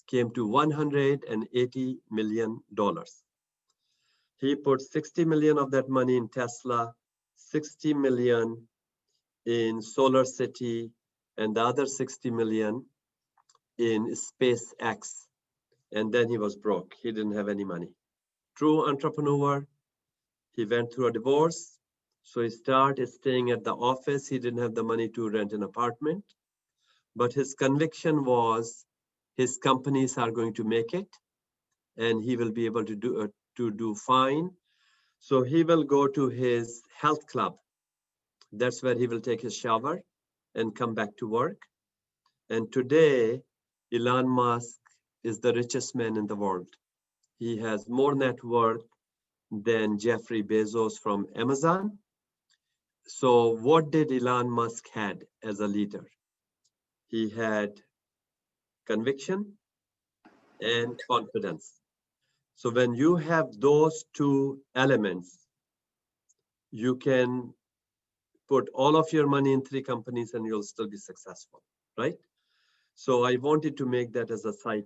came to $180 million. He put 60 million of that money in Tesla, 60 million in Solar City, and the other 60 million in SpaceX. And then he was broke. He didn't have any money. True entrepreneur. He went through a divorce. So he started staying at the office. He didn't have the money to rent an apartment. But his conviction was his companies are going to make it and he will be able to do fine. So he will go to his health club. That's where he will take his shower and come back to work. And today, Elon Musk is the richest man in the world. He has more net worth than Jeffrey Bezos from Amazon. So what did Elon Musk had as a leader? He had conviction and confidence. So when you have those two elements, you can put all of your money in 3 companies and you'll still be successful, right? So I wanted to make that as a side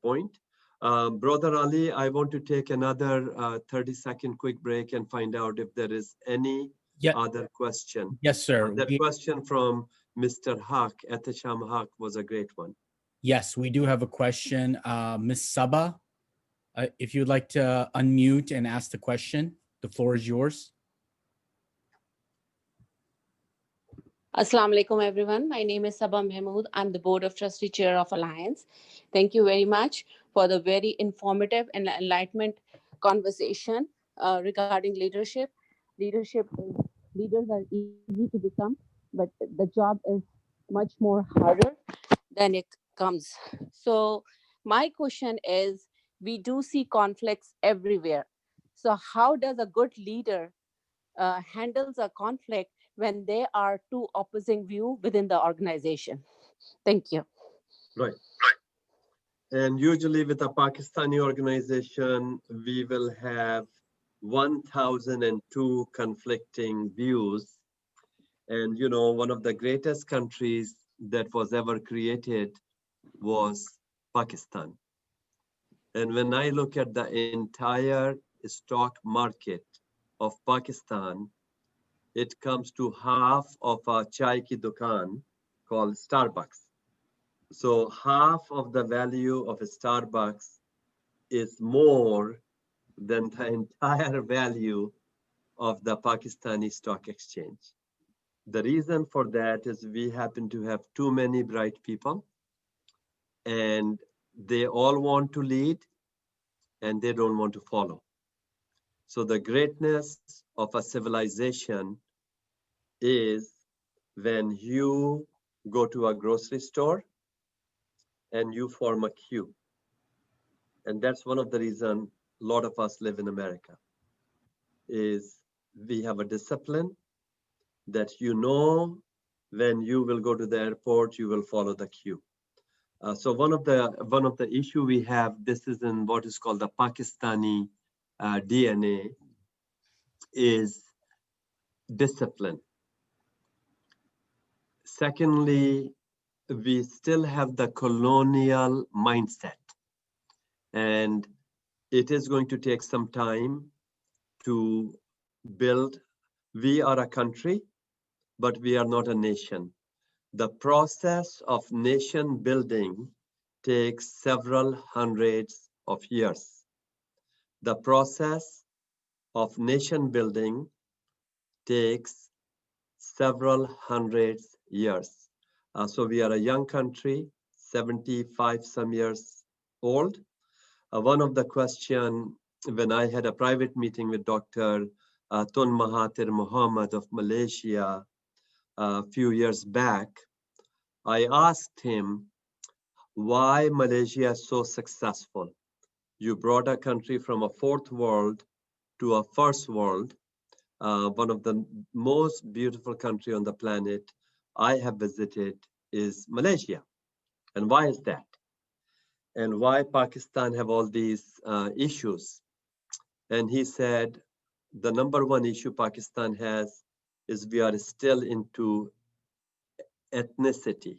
point. Brother Ali, I want to take another 30-second quick break and find out if there is any other question. Yes, sir. That question from Mr. Haq, Etisham Haq, was a great one. Yes, we do have a question. Ms. Saba, if you'd like to unmute and ask the question, the floor is yours. Assalamu alaikum, everyone. My name is Saba Mahmood. I'm the Board of Trustee Chair of Alliance. Thank you very much for the very informative and enlightenment conversation regarding leadership. Leaders are easy to become, but the job is much more harder than it comes. So my question is, we do see conflicts everywhere. So how does a good leader handles a conflict when there are 2 opposing views within the organization? Thank you. Right. And usually with a Pakistani organization, we will have 1,002 conflicting views. And, you know, one of the greatest countries that was ever created was Pakistan. And when I look at the entire stock market of Pakistan, it comes to half of a chai ki dukaan called Starbucks. So half of the value of a Starbucks is more than the entire value of the Pakistani stock exchange. The reason for that is we happen to have too many bright people, and they all want to lead and they don't want to follow. So the greatness of a civilization is when you go to a grocery store and you form a queue. And that's one of the reasons a lot of us live in America, is we have a discipline that you know when you will go to the airport, you will follow the queue. So one of the issue we have, this is in what is called the Pakistani DNA, is discipline. Secondly, we still have the colonial mindset, and it is going to take some time to build. We are a country, but we are not a nation. The process of nation building takes several hundreds of years. The process of nation building takes several hundreds years. So we are a young country, 75 some years old. One of the question when I had a private meeting with Dr. Tun Mahathir Mohamad of Malaysia a few years back, I asked him why Malaysia is so successful. You brought a country from a fourth world to a first world, one of the most beautiful country on the planet I have visited is Malaysia. And why is that? And why Pakistan have all these issues? And he said, the number one issue Pakistan has is we are still into ethnicity.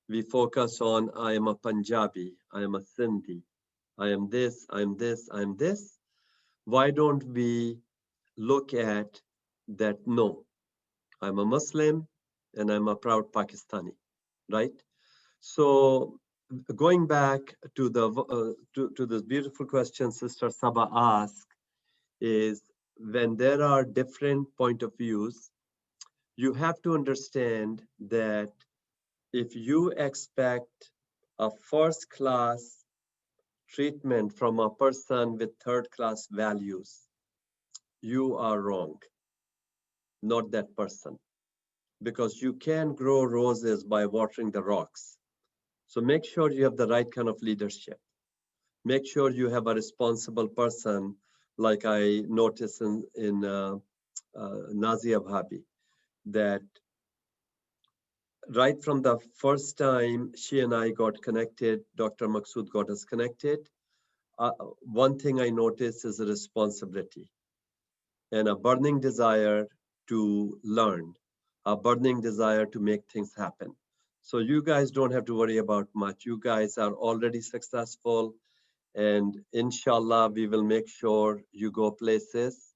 We focus on, I am a Punjabi, I am a Sindhi, I am this, I am this, I am this. Why don't we look at that? No, I'm a Muslim and I'm a proud Pakistani, right? So going back to the to this beautiful question Sister Saba asked, is when there are different point of views, you have to understand that if you expect a first class treatment from a person with third class values, you are wrong, not that person, because you can grow roses by watering the rocks. So make sure you have the right kind of leadership. Make sure you have a responsible person, like I noticed in Nazia Bhabi, that right from the first time she and I got connected, Dr. Maksud got us connected, one thing I noticed is a responsibility and a burning desire to learn, a burning desire to make things happen. So you guys don't have to worry about much. You guys are already successful, and inshallah, we will make sure you go places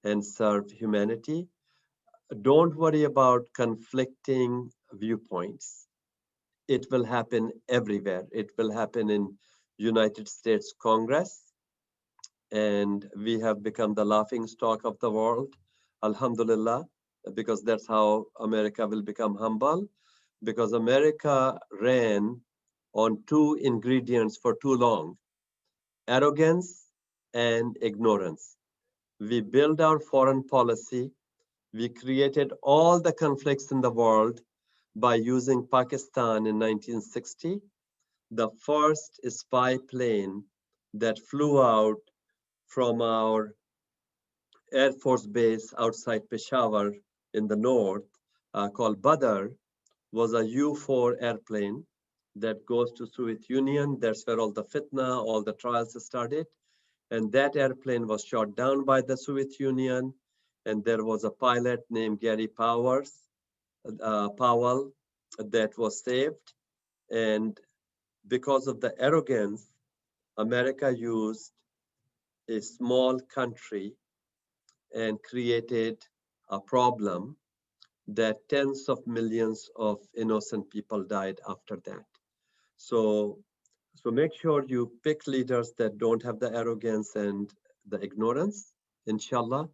and serve humanity. Don't worry about conflicting viewpoints. It will happen everywhere. It will happen in United States Congress, and we have become the laughing stock of the world. Alhamdulillah, because that's how America will become humble, because America ran on two ingredients for too long: arrogance and ignorance. We built our foreign policy. We created all the conflicts in the world by using Pakistan in 1960, the first spy plane that flew out from our Air Force base outside Peshawar in the north, called Badr, was a U-4 airplane that goes to Soviet Union. That's where all the fitna, all the trials started. And that airplane was shot down by the Soviet Union. And there was a pilot named Gary Powell that was saved. And because of the arrogance, America used a small country and created a problem that tens of millions of innocent people died after that. So make sure you pick leaders that don't have the arrogance and the ignorance, inshallah.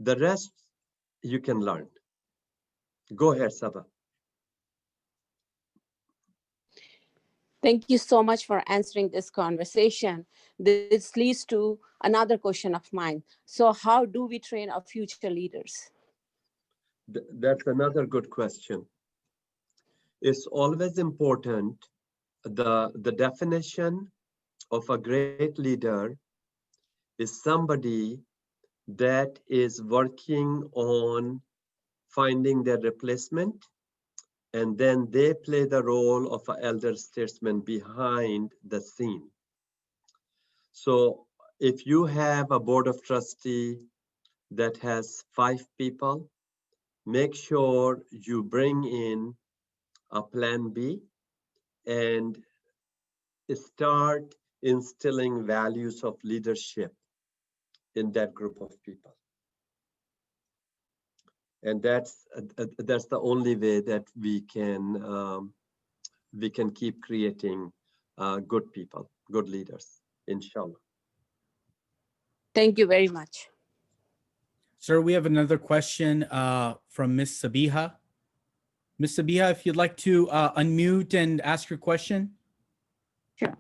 The rest you can learn. Go ahead, Saba. Thank you so much for answering this conversation. This leads to another question of mine. So how do we train our future leaders? That's another good question. It's always important. The definition of a great leader is somebody that is working on finding their replacement, and then they play the role of an elder statesman behind the scene. So if you have a board of trustee that has 5 people, make sure you bring in a plan B and start instilling values of leadership in that group of people. And that's the only way that we can keep creating good people, good leaders, inshallah. Thank you very much. Sir, we have another question from Miss Sabiha. Miss Sabiha, if you'd like to unmute and ask your question. Sure.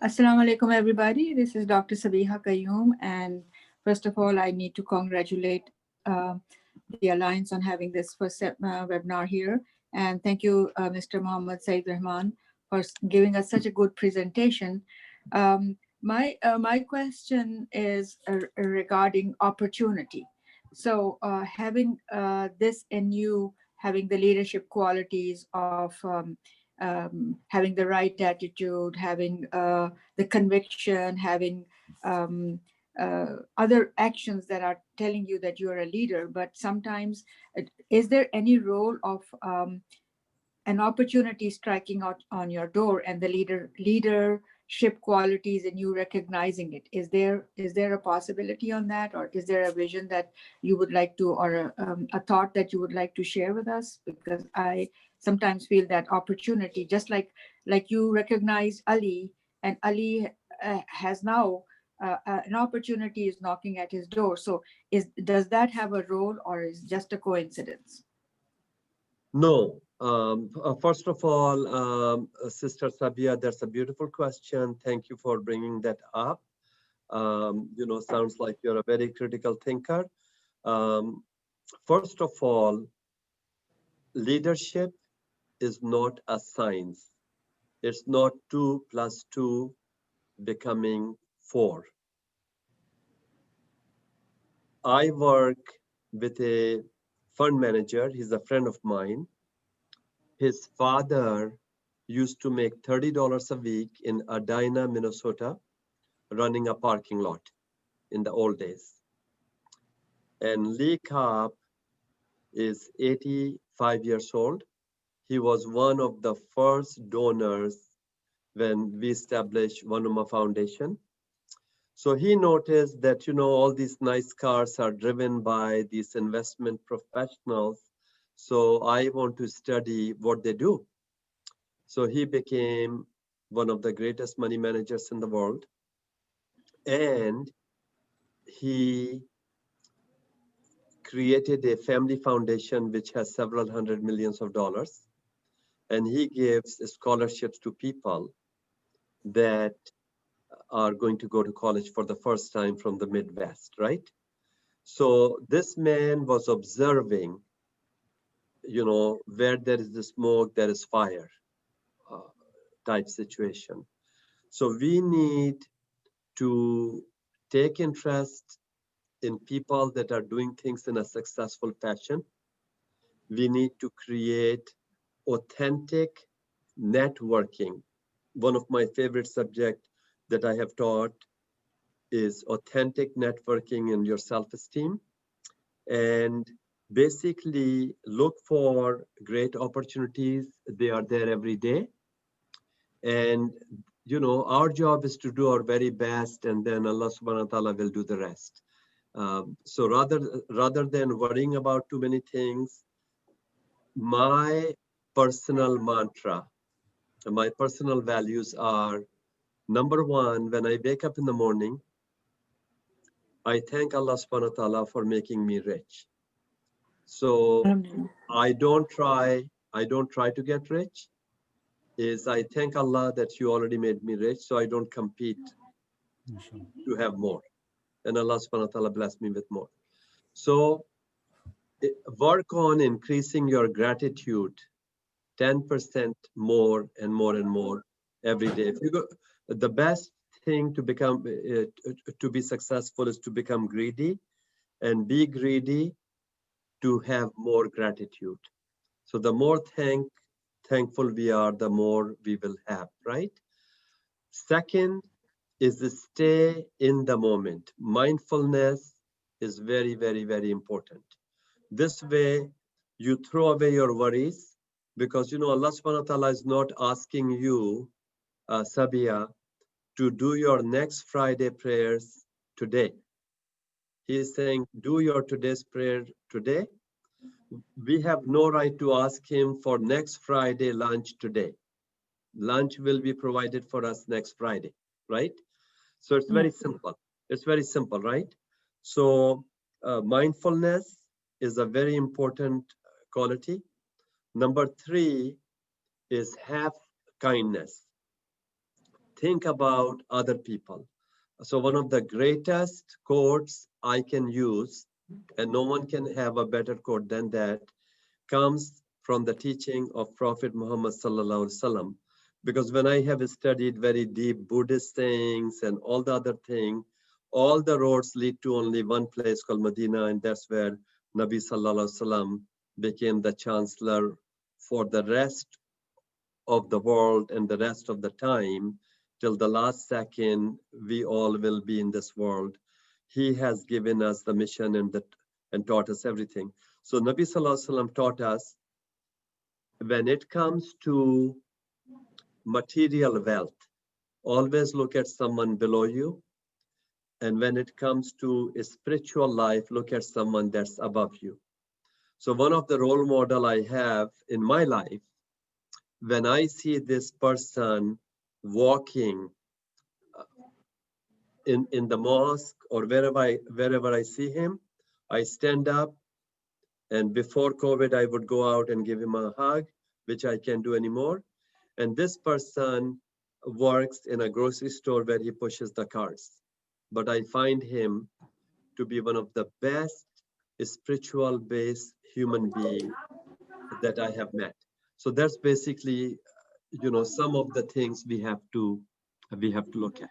Assalamu alaikum, everybody. This is Dr. Sabiha Qayyum. And first of all, I need to congratulate the Alliance on having this first webinar here. And thank you, Mr. Mohammed Saeed Rahman, for giving us such a good presentation. My question is regarding opportunity. So having this in you, having the leadership qualities of having the right attitude, having the conviction, having other actions that are telling you that you're a leader. But sometimes, is there any role of an opportunity striking out on your door and the leadership qualities and you recognizing it? Is there a possibility on that, or is there a vision that you would like to, or a thought that you would like to share with us? Because I sometimes feel that opportunity, just like you recognized Ali, and Ali has now an opportunity is knocking at his door. So does that have a role, or is just a coincidence? No. First of all, Sister Sabia, that's a beautiful question. Thank you for bringing that up. Sounds like you're a very critical thinker. First of all, leadership is not a science. It's not 2 + 2 becoming 4. I work with a fund manager. He's a friend of mine. His father used to make $30 a week in Edina, Minnesota, running a parking lot in the old days. And Lee Cobb is 85 years old. He was one of the first donors when we established Vanuma Foundation. So he noticed that, all these nice cars are driven by these investment professionals. So I want to study what they do. So he became one of the greatest money managers in the world. And he created a family foundation which has several hundred millions of dollars. And he gives scholarships to people that are going to go to college for the first time from the Midwest, right? So this man was observing, where there is the smoke, there is fire type situation. So we need to take interest in people that are doing things in a successful fashion. We need to create authentic networking. One of my favorite subjects that I have taught is authentic networking and your self-esteem. And basically look for great opportunities. They are there every day. And, our job is to do our very best, and then Allah subhanahu wa ta'ala will do the rest. So rather than worrying about too many things, my personal mantra, my personal values are, number one, when I wake up in the morning, I thank Allah subhanahu wa ta'ala for making me rich. So I don't try to get rich. is I thank Allah that you already made me rich, so I don't compete to have more. And Allah subhanahu wa ta'ala bless me with more. So work on increasing your gratitude 10% more and more and more every day. If you go, the best thing to become to be successful is to become greedy, and be greedy to have more gratitude. So the more thankful we are, the more we will have, right? Second is to stay in the moment. Mindfulness is very, very, very important. This way, you throw away your worries, because you know Allah subhanahu wa ta'ala is not asking you, Sabia, to do your next Friday prayers today. He is saying, do your today's prayer today. We have no right to ask him for next Friday lunch today. Lunch will be provided for us next Friday, right? So it's very simple. It's very simple, right? So mindfulness is a very important quality. Number 3 is have kindness. Think about other people. So one of the greatest quotes I can use, and no one can have a better quote than that, comes from the teaching of Prophet Muhammad sallallahu alaihi wasallam. Because when I have studied very deep Buddhist sayings and all the other thing, all the roads lead to only one place called Medina, and that's where Nabi sallallahu alaihi wasallam became the chancellor for the rest of the world and the rest of the time. Till the last second, we all will be in this world. He has given us the mission and taught us everything. So Nabi Sallallahu Alaihi Wasallam taught us, when it comes to material wealth, always look at someone below you. And when it comes to a spiritual life, look at someone that's above you. So one of the role model I have in my life, when I see this person walking in the mosque or wherever I see him, I stand up, and before COVID, I would go out and give him a hug, which I can't do anymore. And this person works in a grocery store where he pushes the carts. But I find him to be one of the best spiritual based human being that I have met. So that's basically, you know, some of the things we have to look at.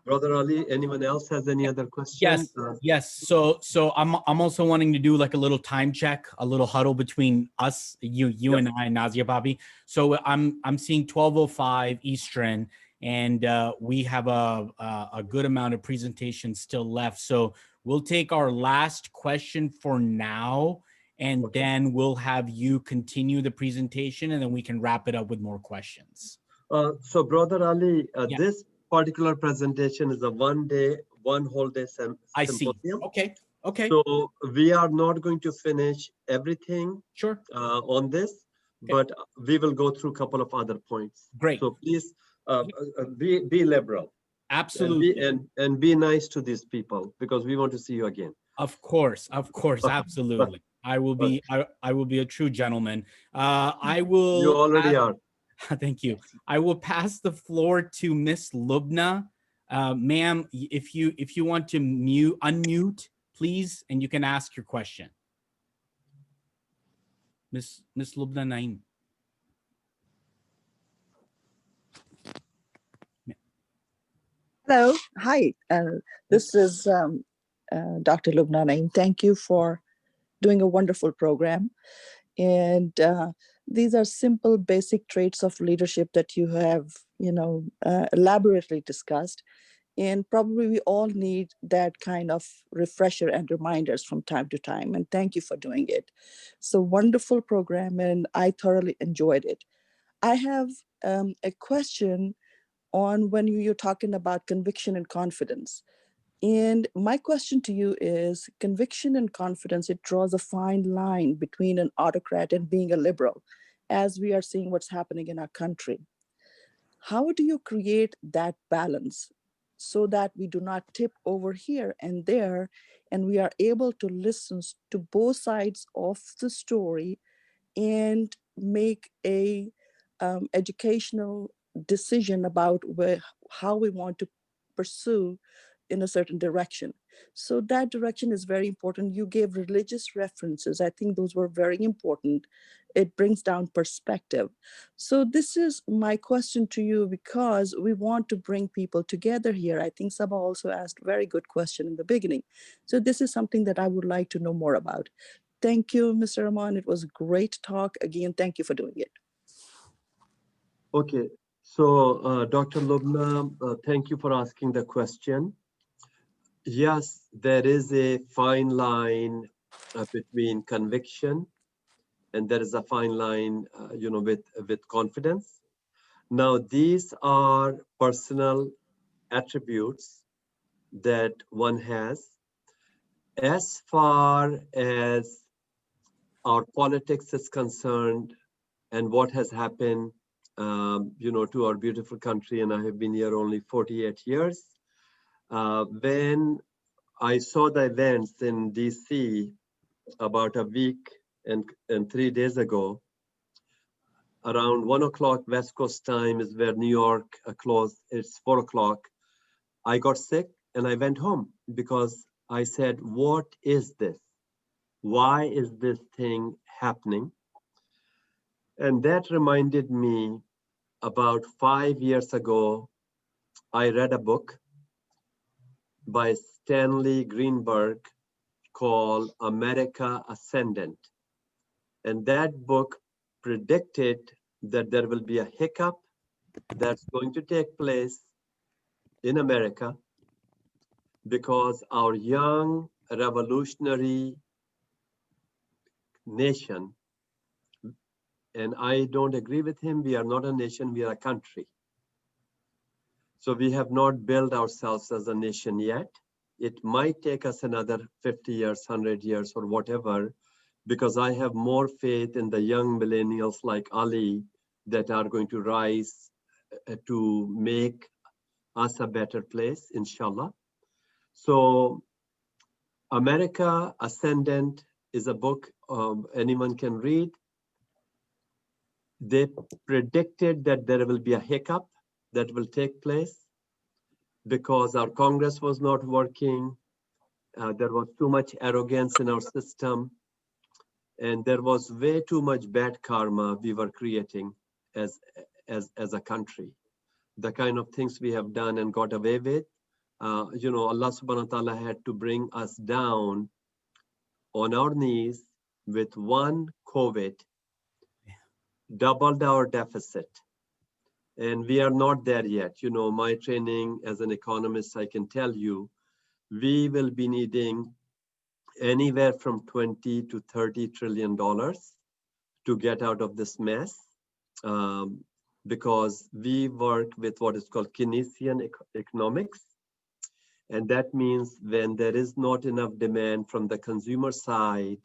Brother Ali, anyone else has any other questions? Yes. So I'm also wanting to do like a little time check, a little huddle between us, you Yep. and I, Nazia Bobby. So I'm seeing 12:05 Eastern, and we have a good amount of presentations still left. So we'll take our last question for now, and Okay. then we'll have you continue the presentation, and then we can wrap it up with more questions. So Brother Ali, Yeah. this particular presentation is a one whole day I see. symposium. Okay. So we are not going to finish everything Sure. on this, Okay. but we will go through a couple of other points. Great. So please be liberal. Absolutely. And be nice to these people, because we want to see you again. Of course, absolutely. I will be a true gentleman. I will. You already are. Thank you. I will pass the floor to Miss Lubna. Ma'am, if you want to unmute, please, and you can ask your question. Miss Lubna Naeem. Hello, hi. This is Dr. Lubna Naeem. Thank you for doing a wonderful program. And these are simple, basic traits of leadership that you have, elaborately discussed. And probably we all need that kind of refresher and reminders from time to time. And thank you for doing it. So wonderful program, and I thoroughly enjoyed it. I have a question on when you're talking about conviction and confidence. And my question to you is, conviction and confidence, it draws a fine line between an autocrat and being a liberal, as we are seeing what's happening in our country. How do you create that balance so that we do not tip over here and there, and we are able to listen to both sides of the story and make a educational decision about how we want to pursue in a certain direction. So that direction is very important. You gave religious references. I think those were very important. It brings down perspective. So this is my question to you, because we want to bring people together here. I think Sabah also asked a very good question in the beginning. So this is something that I would like to know more about. Thank you, Mr. Rahman. It was a great talk. Again, thank you for doing it. Okay, so Dr. Lubna, thank you for asking the question. Yes, there is a fine line between conviction, and there is a fine line, with confidence. Now, these are personal attributes that one has. As far as our politics is concerned, and what has happened, to our beautiful country, and I have been here only 48 years. When I saw the events in DC about a week and 3 days ago, around 1 o'clock West Coast time is where New York closed. It's 4 o'clock. I got sick and I went home because I said, what is this? Why is this thing happening? And that reminded me about 5 years ago, I read a book by Stanley Greenberg called America Ascendant. And that book predicted that there will be a hiccup that's going to take place in America because our young revolutionary nation, and I don't agree with him, we are not a nation, we are a country. So we have not built ourselves as a nation yet. It might take us another 50 years, 100 years, or whatever, because I have more faith in the young millennials like Ali that are going to rise to make us a better place, inshallah. So America Ascendant is a book anyone can read. They predicted that there will be a hiccup that will take place because our Congress was not working. There was too much arrogance in our system. And there was way too much bad karma we were creating as a country. The kind of things we have done and got away with, Allah subhanahu wa ta'ala had to bring us down on our knees with one COVID, doubled our deficit. And we are not there yet. My training as an economist, I can tell you, we will be needing anywhere from 20 to 30 trillion dollars to get out of this mess, because we work with what is called Keynesian economics. And that means when there is not enough demand from the consumer side,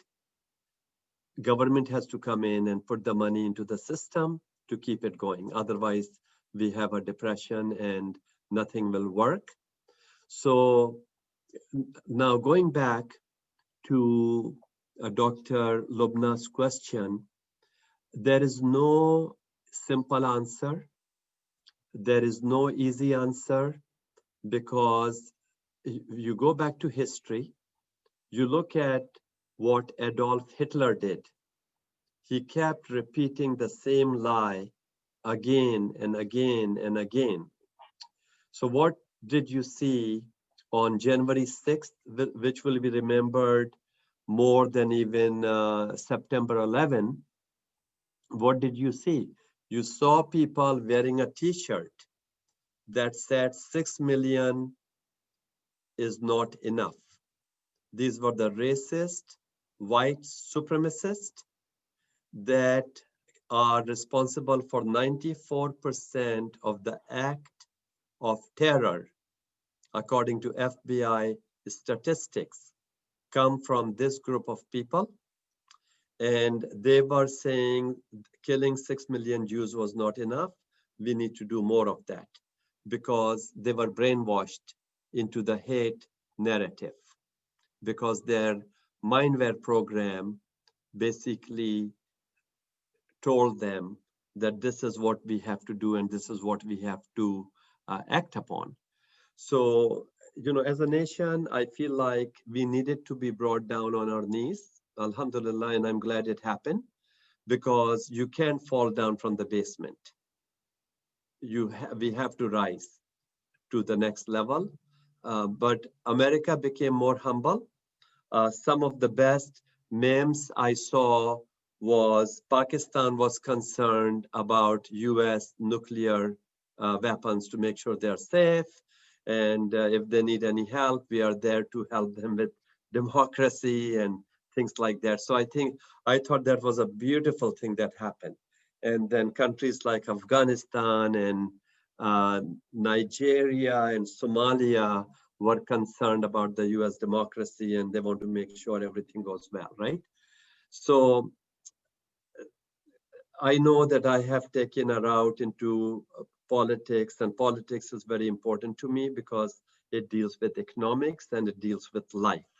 government has to come in and put the money into the system to keep it going. Otherwise, we have a depression and nothing will work. So now going back to Dr. Lubna's question, there is no simple answer. There is no easy answer, because you go back to history, you look at what Adolf Hitler did. He kept repeating the same lie again and again and again. So what did you see on January 6th, which will be remembered more than even September 11? What did you see? You saw people wearing a t-shirt that said 6 million is not enough. These were the racist, white supremacists that are responsible for 94% of the act of terror, according to FBI statistics, come from this group of people. And they were saying killing 6 million Jews was not enough. We need to do more of that, because they were brainwashed into the hate narrative, because their mindware program basically told them that this is what we have to do and this is what we have to act upon. So, you know, as a nation, I feel like we needed to be brought down on our knees, alhamdulillah, and I'm glad it happened, because you can't fall down from the basement. We have to rise to the next level. But America became more humble. Some of the best memes I saw was Pakistan was concerned about US nuclear weapons to make sure they're safe. And if they need any help, we are there to help them with democracy and things like that. So I thought that was a beautiful thing that happened. And then countries like Afghanistan and Nigeria and Somalia were concerned about the US democracy, and they want to make sure everything goes well, right? So I know that I have taken a route into politics, and politics is very important to me because it deals with economics and it deals with life.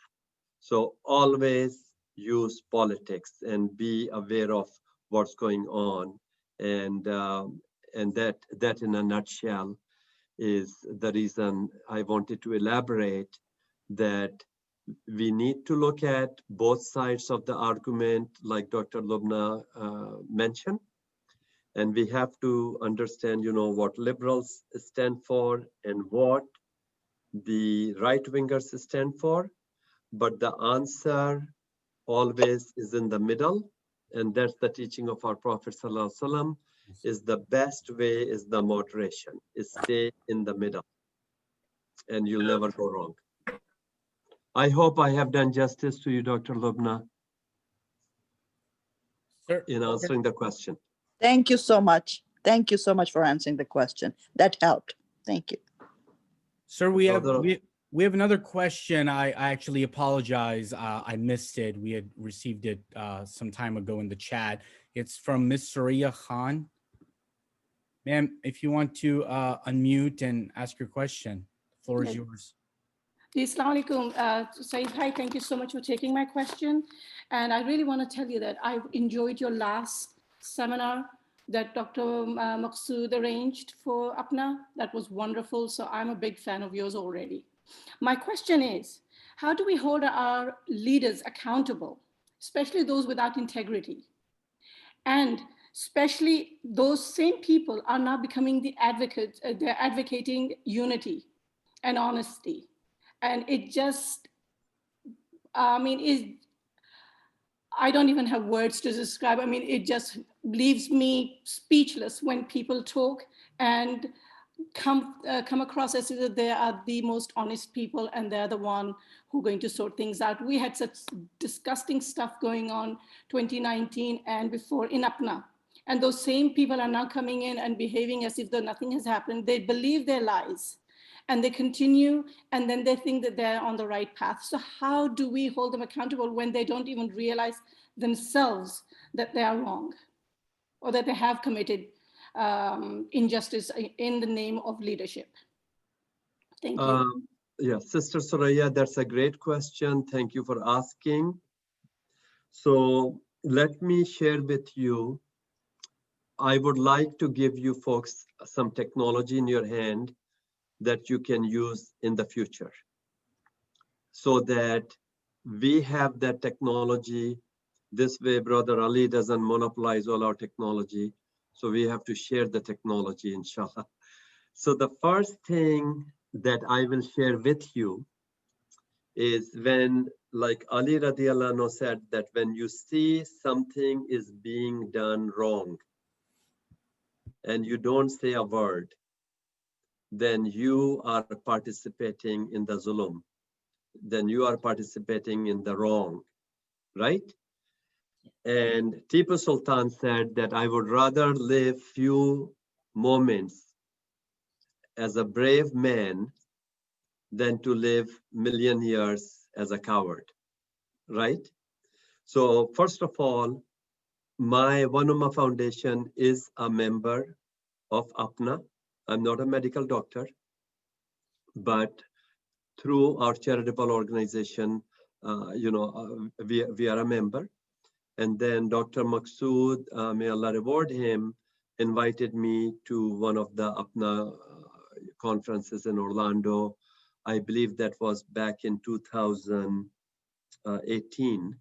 So always use politics and be aware of what's going on. And that in a nutshell is the reason I wanted to elaborate that we need to look at both sides of the argument, like Dr. Lubna mentioned. And we have to understand, you know, what liberals stand for and what the right-wingers stand for. But the answer always is in the middle. And that's the teaching of our Prophet ﷺ, is the best way is the moderation, is stay in the middle. And you'll never go wrong. I hope I have done justice to you, Dr. Lubna, Sir, in answering the question. Thank you so much. Thank you so much for answering the question. That helped. Thank you. sir, we have Brother- we have another question. I actually apologize. I missed it. We had received it some time ago in the chat. It's from Miss Surya Khan. Ma'am, if you want to unmute and ask your question, the floor is Yes. yours. Assalamu alaikum. Saeed, hi, thank you so much for taking my question. And I really want to tell you that I've enjoyed your last seminar that Dr. Maqsood arranged for APNA. That was wonderful. So I'm a big fan of yours already. My question is, how do we hold our leaders accountable, especially those without integrity? And especially those same people are now becoming the advocates, they're advocating unity and honesty. And it just, I mean, I don't even have words to describe. I mean, it just leaves me speechless when people talk and come across as if they are the most honest people and they're the one who are going to sort things out. We had such disgusting stuff going on 2019 and before in APNA. And those same people are now coming in and behaving as if though nothing has happened. They believe their lies and they continue, and then they think that they're on the right path. So how do we hold them accountable when they don't even realize themselves that they are wrong or that they have committed injustice in the name of leadership? Thank you. Yeah, Sister Soraya, that's a great question. Thank you for asking. So let me share with you. I would like to give you folks some technology in your hand that you can use in the future, so that we have that technology. This way, Brother Ali doesn't monopolize all our technology. So we have to share the technology, inshallah. So the first thing that I will share with you is when, like Ali radiallahu anhu said, that when you see something is being done wrong and you don't say a word, then you are participating in the zulum. Then you are participating in the wrong, right? And Tipu Sultan said that I would rather live few moments as a brave man than to live million years as a coward, right? So first of all, my One Ummah Foundation is a member of APNA. I'm not a medical doctor, but through our charitable organization, we are a member. And then Dr. Maqsood, may Allah reward him, invited me to one of the APNA conferences in Orlando. I believe that was back in 2018.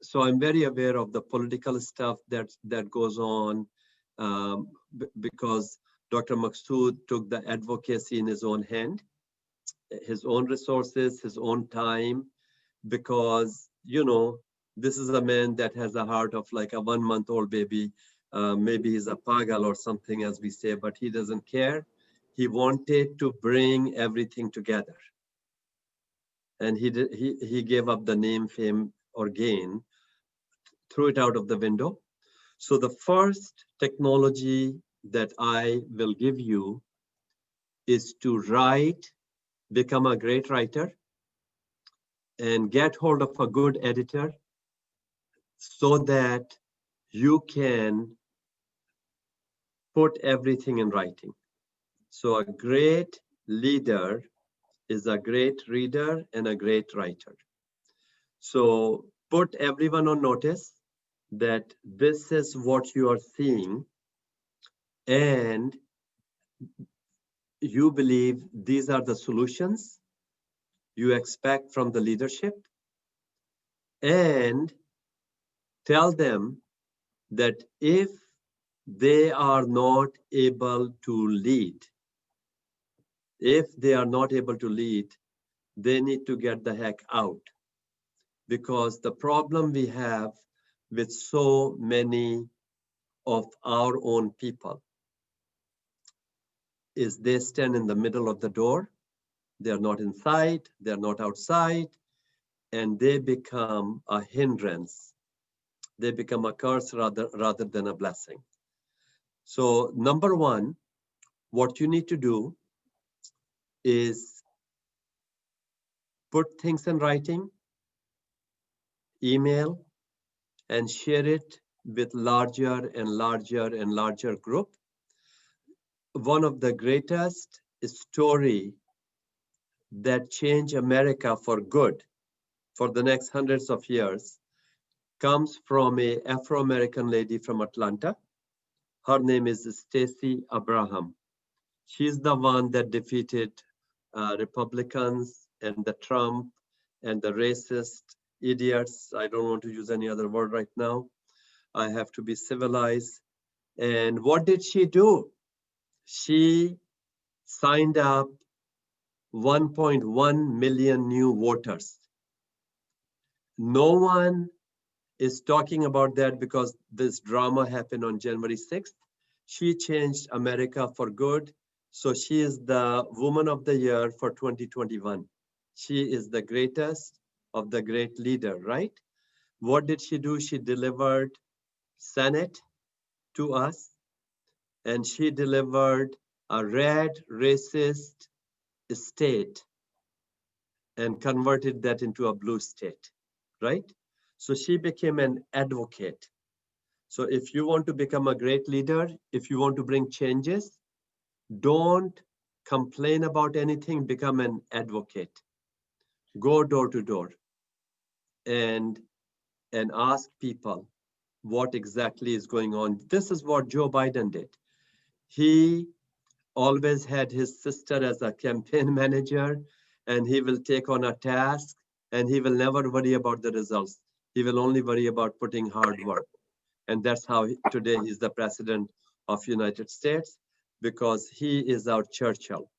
So I'm very aware of the political stuff that goes on, because Dr. Maqsood took the advocacy in his own hand, his own resources, his own time, because, you know, this is a man that has a heart of like a 1-month-old baby. Maybe he's a pagal or something, as we say, but he doesn't care. He wanted to bring everything together. And he gave up the name, fame, or gain, threw it out of the window. So the first technology that I will give you is to write, become a great writer, and get hold of a good editor so that you can put everything in writing. So a great leader is a great reader and a great writer. So put everyone on notice that this is what you are seeing, and you believe these are the solutions you expect from the leadership, and tell them that if they are not able to lead, they need to get the heck out. Because the problem we have with so many of our own people is they stand in the middle of the door. They're not inside, they're not outside, and they become a hindrance. They become a curse rather than a blessing. So number one, what you need to do is put things in writing, email, and share it with larger and larger group. One of the greatest story that changed America for good for the next hundreds of years comes from an Afro-American lady from Atlanta. Her name is Stacey Abraham. She's the one that defeated Republicans and the Trump and the racist idiots. I don't want to use any other word right now. I have to be civilized. And what did she do? She signed up 1.1 million new voters. No one is talking about that because this drama happened on January 6th. She changed America for good. So she is the Woman of the Year for 2021. She is the greatest of the great leader, right? What did she do? She delivered Senate to us, and she delivered a red racist state and converted that into a blue state, right? So she became an advocate. So if you want to become a great leader, if you want to bring changes, don't complain about anything, become an advocate. Go door to door and ask people what exactly is going on. This is what Joe Biden did. He always had his sister as a campaign manager, and he will take on a task and he will never worry about the results. He will only worry about putting hard work. And that's how today he's the president of United States, because he is our Churchill.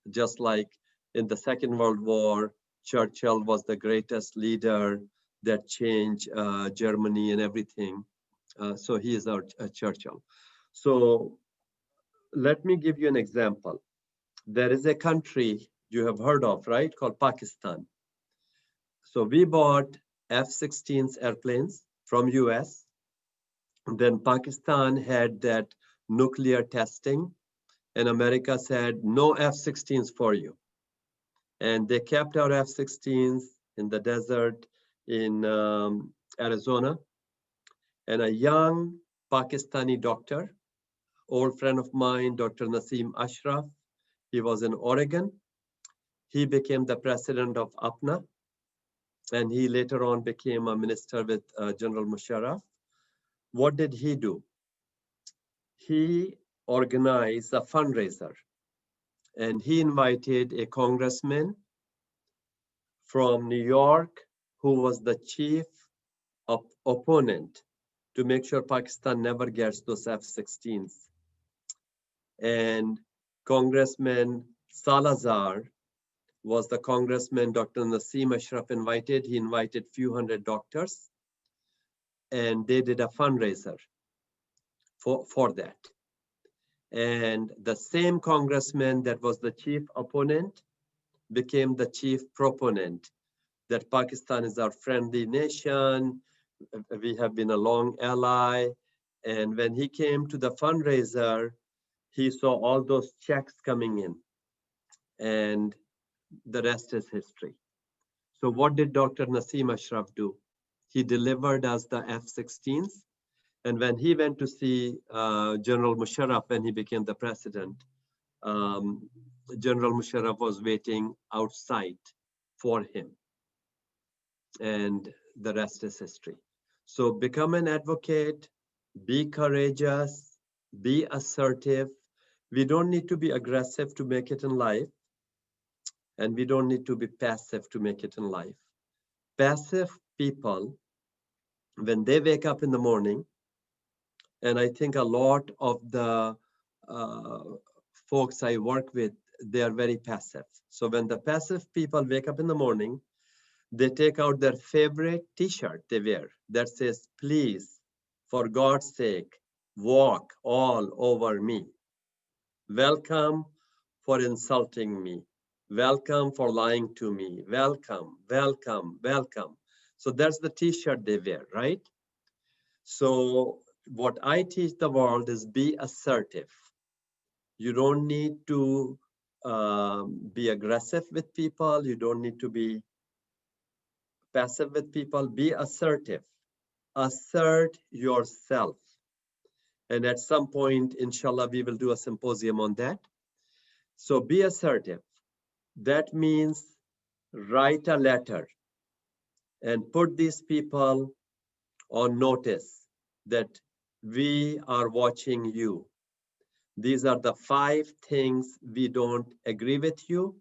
Just like in the Second World War, Churchill was the greatest leader that changed Germany and everything. So he is our Churchill. So let me give you an example. There is a country you have heard of, right, called Pakistan. So we bought F-16 airplanes from US. Then Pakistan had that nuclear testing, and America said, no F-16s for you. And they kept our F-16s in the desert in Arizona. And a young Pakistani doctor, old friend of mine, Dr. Naseem Ashraf, he was in Oregon. He became the president of APNA, and he later on became a minister with General Musharraf. What did he do? he organized a fundraiser, and he invited a congressman from New York who was the chief opponent to make sure Pakistan never gets those F-16s. And Congressman Salazar was the congressman Dr. Naseem Ashraf invited. He invited few hundred doctors, and they did a fundraiser for that. And the same congressman that was the chief opponent became the chief proponent, that Pakistan is our friendly nation. We have been a long ally. And when he came to the fundraiser, he saw all those checks coming in, and the rest is history. So what did Dr. Naseem Ashraf do? He delivered us the F-16s. And when he went to see General Musharraf when he became the president, General Musharraf was waiting outside for him. And the rest is history. So become an advocate, be courageous, be assertive. We don't need to be aggressive to make it in life. And we don't need to be passive to make it in life. Passive people, when they wake up in the morning, and I think a lot of the folks I work with, they are very passive. So when the passive people wake up in the morning, they take out their favorite t-shirt they wear that says, please, for God's sake, walk all over me. Welcome for insulting me. Welcome for lying to me. Welcome, welcome, welcome. So that's the t-shirt they wear, right? So what I teach the world is be assertive. You don't need to be aggressive with people. You don't need to be passive with people. Be assertive. Assert yourself. And at some point, inshallah, we will do a symposium on that. So be assertive. That means write a letter and put these people on notice that we are watching you. These are the 5 things we don't agree with you.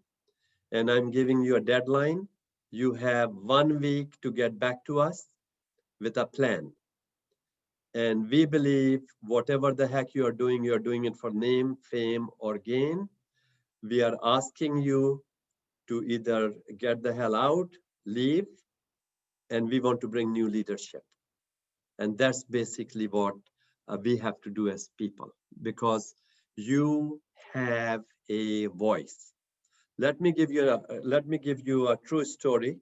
And I'm giving you a deadline. You have 1 week to get back to us with a plan. And we believe whatever the heck you're doing it for name, fame, or gain. We are asking you to either get the hell out, leave, and we want to bring new leadership. And that's basically what we have to do as people, because you have a voice. Let me give you a true story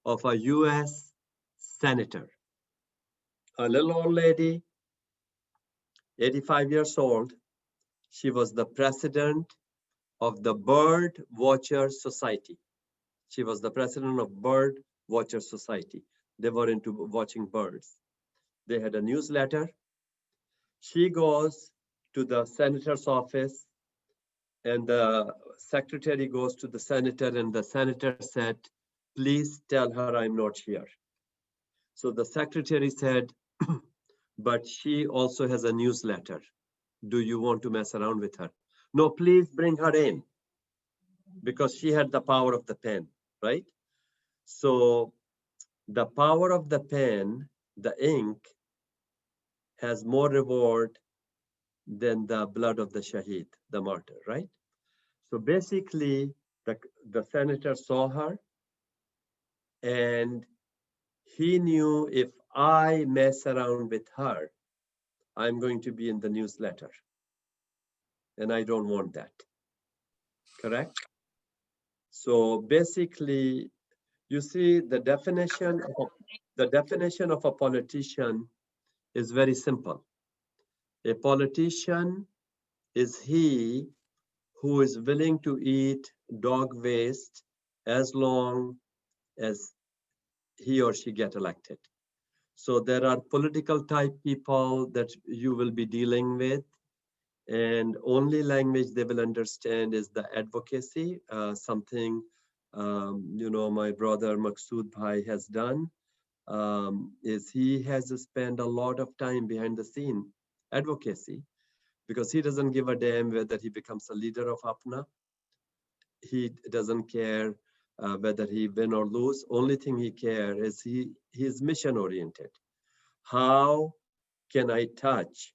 of a US senator. A little old lady, 85 years old. She was the president of the Bird Watcher Society. She was the president of Bird Watcher Society. They were into watching birds. They had a newsletter. She goes to the senator's office, and the secretary goes to the senator, and the senator said, please tell her I'm not here. So the secretary said, but she also has a newsletter. Do you want to mess around with her? No, please bring her in, because she had the power of the pen, right? So the power of the pen, the ink, has more reward than the blood of the shaheed, the martyr, right? So basically, the senator saw her, and he knew if I mess around with her, I'm going to be in the newsletter. And I don't want that, correct? So basically, you see, the definition of a politician is very simple. A politician is he who is willing to eat dog waste as long as he or she get elected. So there are political type people that you will be dealing with, and only language they will understand is the advocacy, something my brother Maqsood Bhai has done, is he has spent a lot of time behind the scene advocacy. because he doesn't give a damn whether he becomes a leader of Apna. He doesn't care whether he win or lose. Only thing he cares is he is mission oriented. How can I touch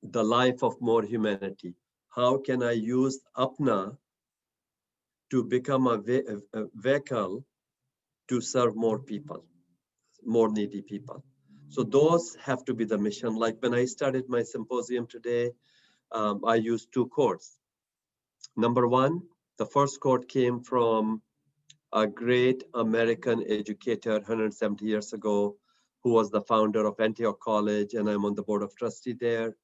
the life of more humanity? How can I use Apna to become a vehicle to serve more people, more needy people? So those have to be the mission. Like when I started my symposium today, I used 2 quotes. Number one, the first quote came from a great American educator 170 years ago, who was the founder of Antioch College, and I'm on the board of trustees there.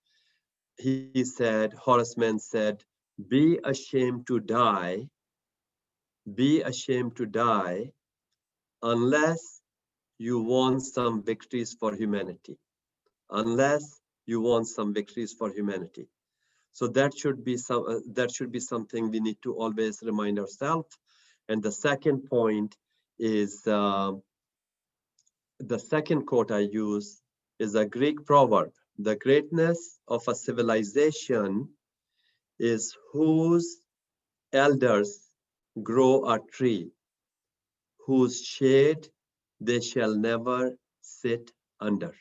He said, Horace Mann said, be ashamed to die unless you won some victories for humanity. Unless you won some victories for humanity. So that should be something we need to always remind ourselves. And the second point is, the second quote I use is a Greek proverb. The greatness of a civilization is whose elders grow a tree, whose shade they shall never sit under.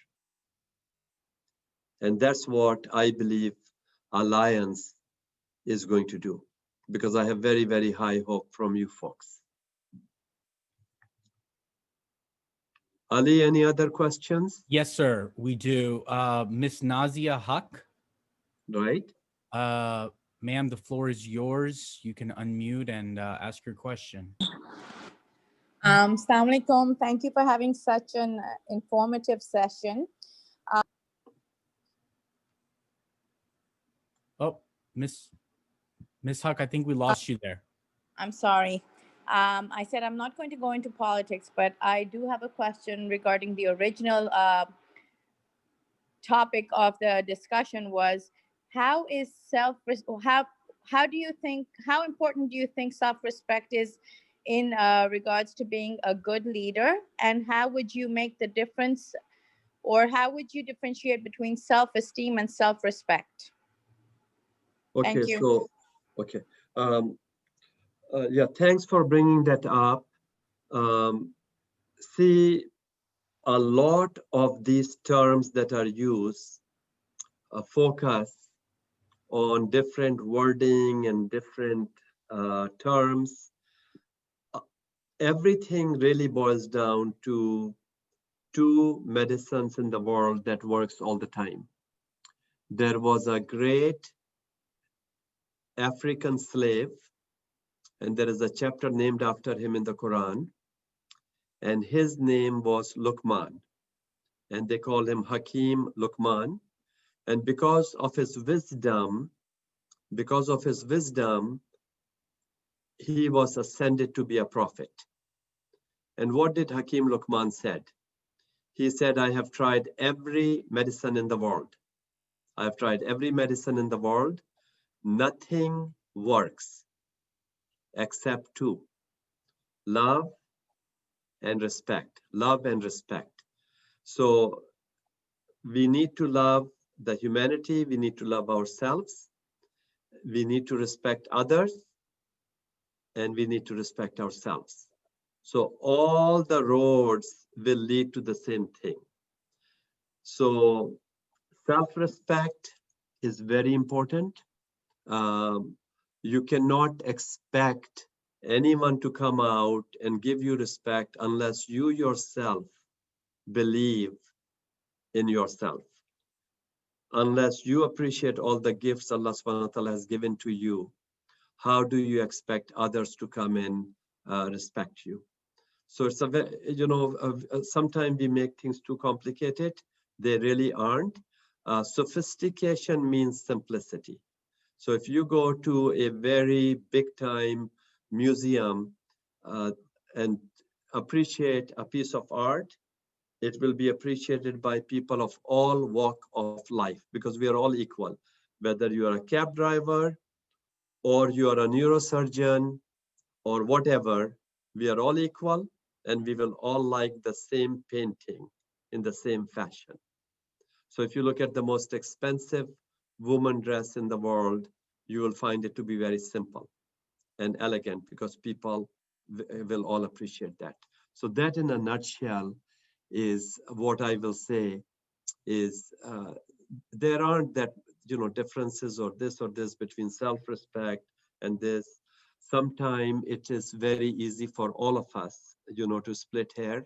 And that's what I believe Alliance is going to do, because I have very, very high hope from you folks. Ali, any other questions? Yes, sir, we do. Miss Nazia Haq. Right. Ma'am, the floor is yours. You can unmute and ask your question. Assalamu alaikum. Thank you for having such an informative session. Oh, Miss Haq, I think we lost you there. I'm sorry. I said I'm not going to go into politics, but I do have a question regarding the original topic of the discussion was how important do you think self-respect is in regards to being a good leader, and how would you make the difference, or how would you differentiate between self-esteem and self-respect? Okay, Thank you. so, okay. Yeah, thanks for bringing that up. See, a lot of these terms that are used focus on different wording and different terms. Everything really boils down to 2 medicines in the world that works all the time. There was a great African slave, and there is a chapter named after him in the Quran, and his name was Luqman, and they call him Hakim Luqman. And because of his wisdom, he was ascended to be a prophet. And what did Hakim Luqman said? He said, I have tried every medicine in the world. I've tried every medicine in the world. Nothing works except 2, love and respect. Love and respect. So we need to love the humanity. We need to love ourselves. We need to respect others, and we need to respect ourselves. So all the roads will lead to the same thing. So self-respect is very important. You cannot expect anyone to come out and give you respect unless you yourself believe in yourself. Unless you appreciate all the gifts Allah subhanahu wa ta'ala has given to you, how do you expect others to come and respect you? So it's sometimes we make things too complicated. They really aren't. Sophistication means simplicity. So if you go to a very big time museum and appreciate a piece of art, it will be appreciated by people of all walk of life, because we are all equal. Whether you are a cab driver or you are a neurosurgeon or whatever, we are all equal, and we will all like the same painting in the same fashion. So if you look at the most expensive woman dress in the world, you will find it to be very simple and elegant because people will all appreciate that. So that in a nutshell is what I will say is there aren't that, differences or this between self-respect and this. Sometimes it is very easy for all of us, to split hair,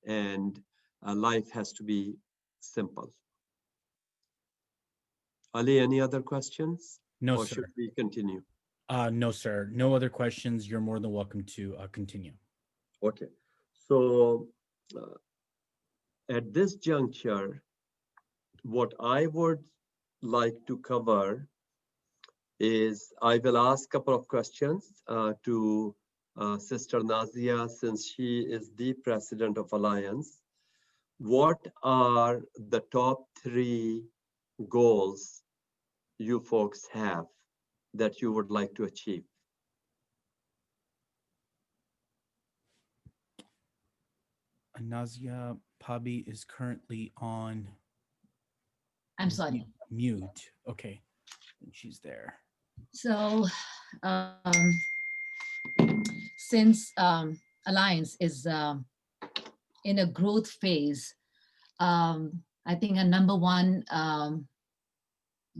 and life has to be simple. Ali, any other questions? No, Or sir. should we continue? No, sir. No other questions. You're more than welcome to continue. Okay. So at this juncture, what I would like to cover is I will ask a couple of questions to Sister Nazia, since she is the president of Alliance. What are the top 3 goals you folks have that you would like to achieve? Nazia Pabi is currently on I'm sorry. mute. Okay, and she's there. So since Alliance is in a growth phase, I think a number 1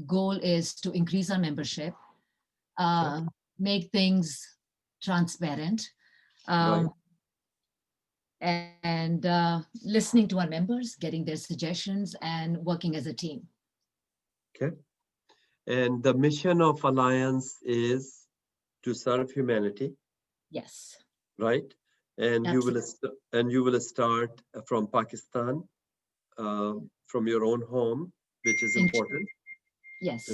goal is to increase our membership, make things transparent, Right. and listening to our members, getting their suggestions, and working as a team. Okay. And the mission of Alliance is to serve humanity, Yes. right? And you will start from Pakistan, from your own home, which is important. Yes.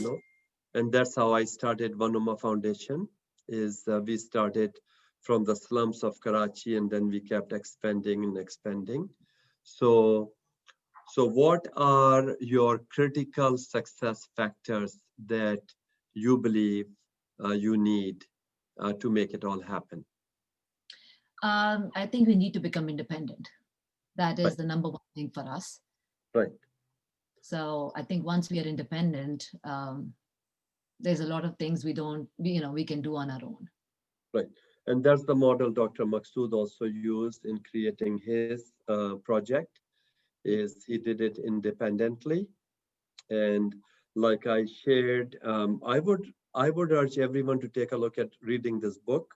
And that's how I started One Ummah Foundation. Is we started from the slums of Karachi, and then we kept expanding and expanding. So what are your critical success factors that you believe you need to make it all happen? I think we need to become independent. That is Right. the number 1 thing for us. Right. So I think once we are independent, there's a lot of things we can do on our own. Right. And that's the model Dr. Maqsood also used in creating his project. Is he did it independently. And like I shared, I would urge everyone to take a look at reading this book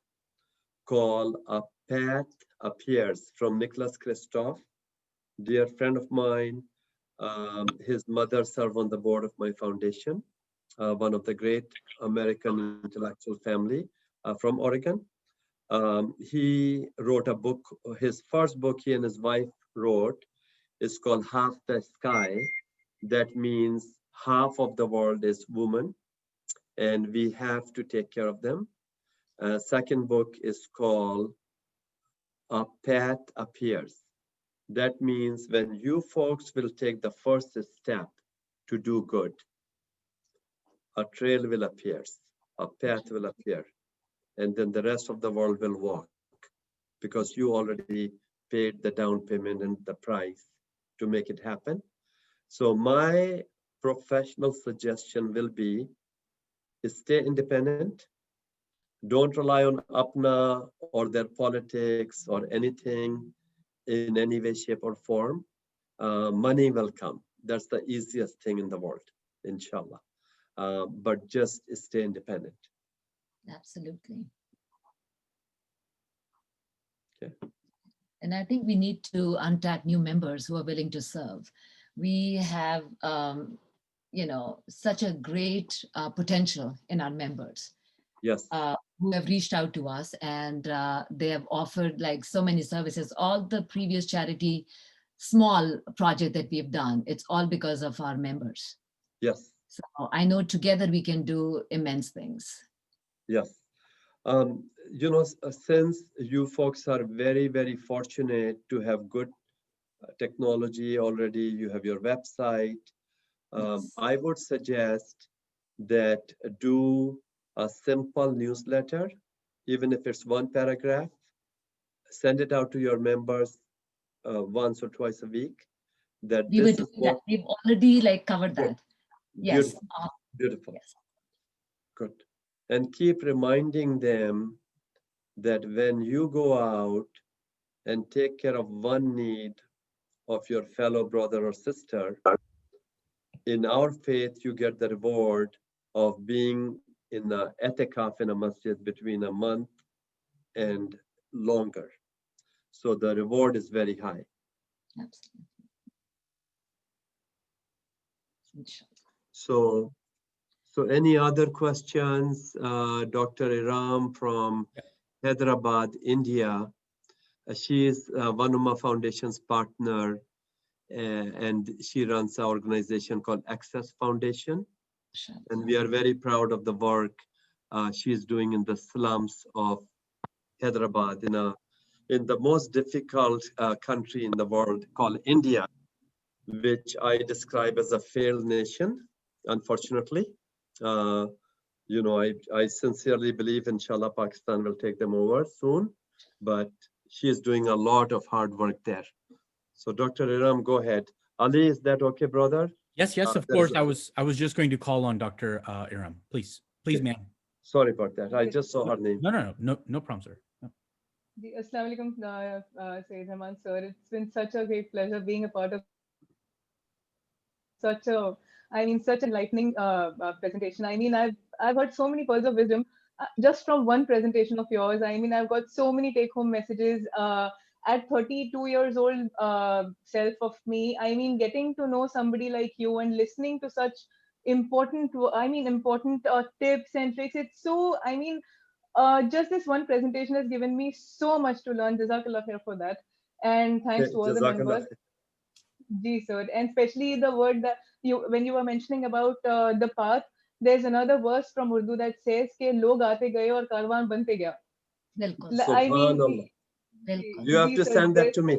called A Path Appears from Nicholas Kristof, dear friend of mine. His mother served on the board of my foundation, one of the great American intellectual family from Oregon. He wrote a book, his first book he and his wife wrote is called Half the Sky. That means half of the world is women, and we have to take care of them. Second book is called A Path Appears. That means when you folks will take the first step to do good, a trail will appear, a path will appear, and then the rest of the world will walk, because you already paid the down payment and the price to make it happen. So my professional suggestion will be stay independent. Don't rely on APNA or their politics or anything in any way, shape, or form. Money will come. That's the easiest thing in the world, inshallah. But just stay independent. Absolutely. Okay. And I think we need to untap new members who are willing to serve. We have, such a great potential in our members. Yes. Who have reached out to us, and they have offered like so many services. All the previous charity small project that we've done, it's all because of our members. Yes. So I know together we can do immense things. Yes. Since you folks are very, very fortunate to have good technology already, you have your website. Yes. I would suggest that do a simple newsletter, even if it's 1 paragraph, send it out to your members once or twice a week. That We were doing that. We've already covered that. Yes. Beautiful. Yes. Good. And keep reminding them that when you go out and take care of one need of your fellow brother or sister, in our faith, you get the reward of being in the etikaf in a masjid between a month and longer. So the reward is very high. Absolutely. Inshallah. So any other questions? Dr. Iram from Hyderabad, India. She is Vanuma Foundation's partner, and she runs an organization called Access Foundation. And we are very proud of the work she is doing in the slums of Hyderabad, in the most difficult country in the world called India, which I describe as a failed nation, unfortunately. I sincerely believe, inshallah, Pakistan will take them over soon, but she is doing a lot of hard work there. So Dr. Iram, go ahead. Ali, is that okay, brother? Yes, of course. I was just going to call on Dr. Iram. Please, Okay. ma'am. Sorry about that. I just saw her name. No problem, sir. No. Assalamu alaikum, Sayyid Rahman sir. It's been such a great pleasure being a part of such enlightening presentation. I mean, I've heard so many pearls of wisdom just from one presentation of yours. I mean, I've got so many take-home messages. At 32 years old, self of me, I mean, getting to know somebody like you and listening to such important tips and tricks. It's so, I mean, just this one presentation has given me so much to learn. Jazakallah khair for that. And thanks to all the members. Ji, sir. And especially the word that when you were mentioning about the path, there's another verse from Urdu that says ke log aate gaye aur karwan bante gaya. I mean, you have to send that to me.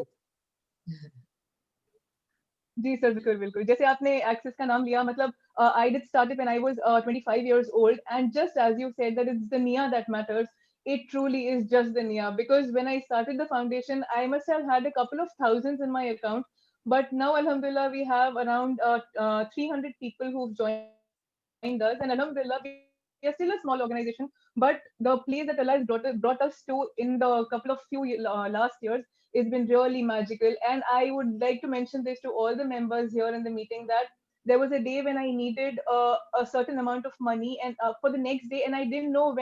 जी sir बिल्कुल बिल्कुल जैसे आपने access का नाम लिया मतलब I did start it when I was 25 years old, and just as you said that it's the niya that matters, it truly is just the niya, because when I started the foundation I must have had a couple of thousands in my account, but now alhamdulillah we have around 300 people who've joined us, and alhamdulillah we are still a small organization, but the place that Allah has brought us to in the couple of few last years, it's been really magical. And I would like to mention this to all the members here in the meeting, that there was a day when I needed a certain amount of money and for the next day, and I didn't know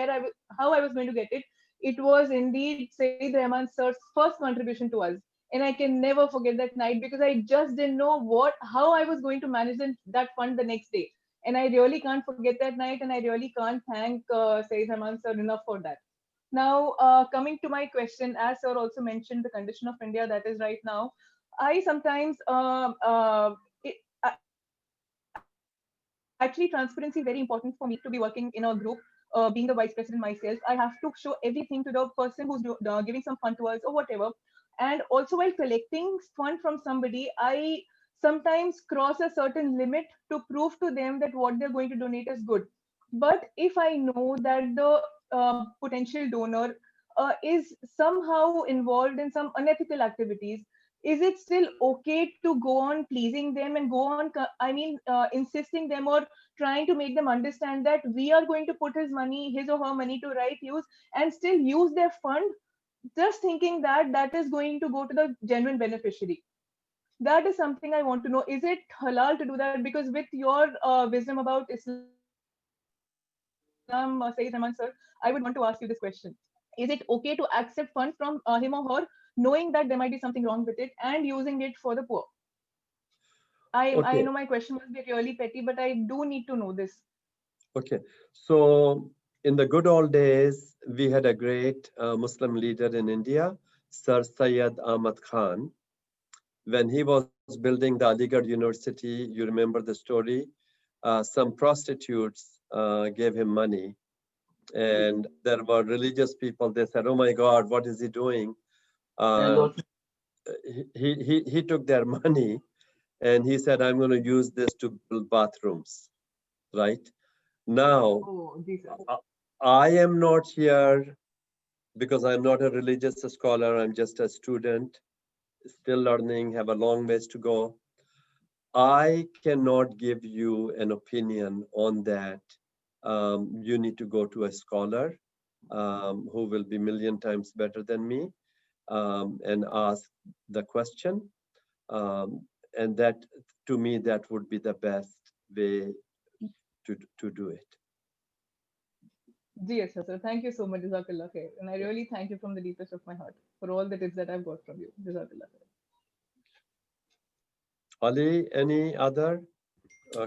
how I was going to get it. It was indeed Sayyid Rahman sir's first contribution to us. And I can never forget that night, because I just didn't know how I was going to manage that fund the next day. And I really can't forget that night, and I really can't thank Sayyid Rahman sir enough for that. Now, coming to my question, as sir also mentioned the condition of India that is right now, I sometimes, actually transparency is very important for me to be working in a group, being the vice president myself. I have to show everything to the person who's giving some fund to us or whatever. And also while collecting fund from somebody, I sometimes cross a certain limit to prove to them that what they're going to donate is good. But if I know that the potential donor is somehow involved in some unethical activities, is it still okay to go on pleasing them and go on, insisting them or trying to make them understand that we are going to put his or her money to right use and still use their fund, just thinking that that is going to go to the genuine beneficiary? That is something I want to know. Is it halal to do that? Because with your wisdom about Islam, Sayyid Rahman sir, I would want to ask you this question. Is it okay to accept funds from him or her, knowing that there might be something wrong with it, and using it for the poor? I know my question must be really petty, but I do need to know this. Okay, so in the good old days, we had a great Muslim leader in India, Sir Syed Ahmad Khan. When he was building the Aligarh University, you remember the story, some prostitutes gave him money, and there were religious people. They said, "Oh my God, what is he doing?" He took their money, and he said, "I'm going to use this to build bathrooms." Right now, I am not here because I'm not a religious scholar. I'm just a student, still learning, have a long ways to go. I cannot give you an opinion on that. You need to go to a scholar who will be million times better than me and ask the question. And that, to me, that would be the best way to do it. Yes, sir. Thank you so much, Jazakallah khair. And I really thank you from the deepest of my heart for all the tips that I've got from you. Jazakallah khair. Ali, any other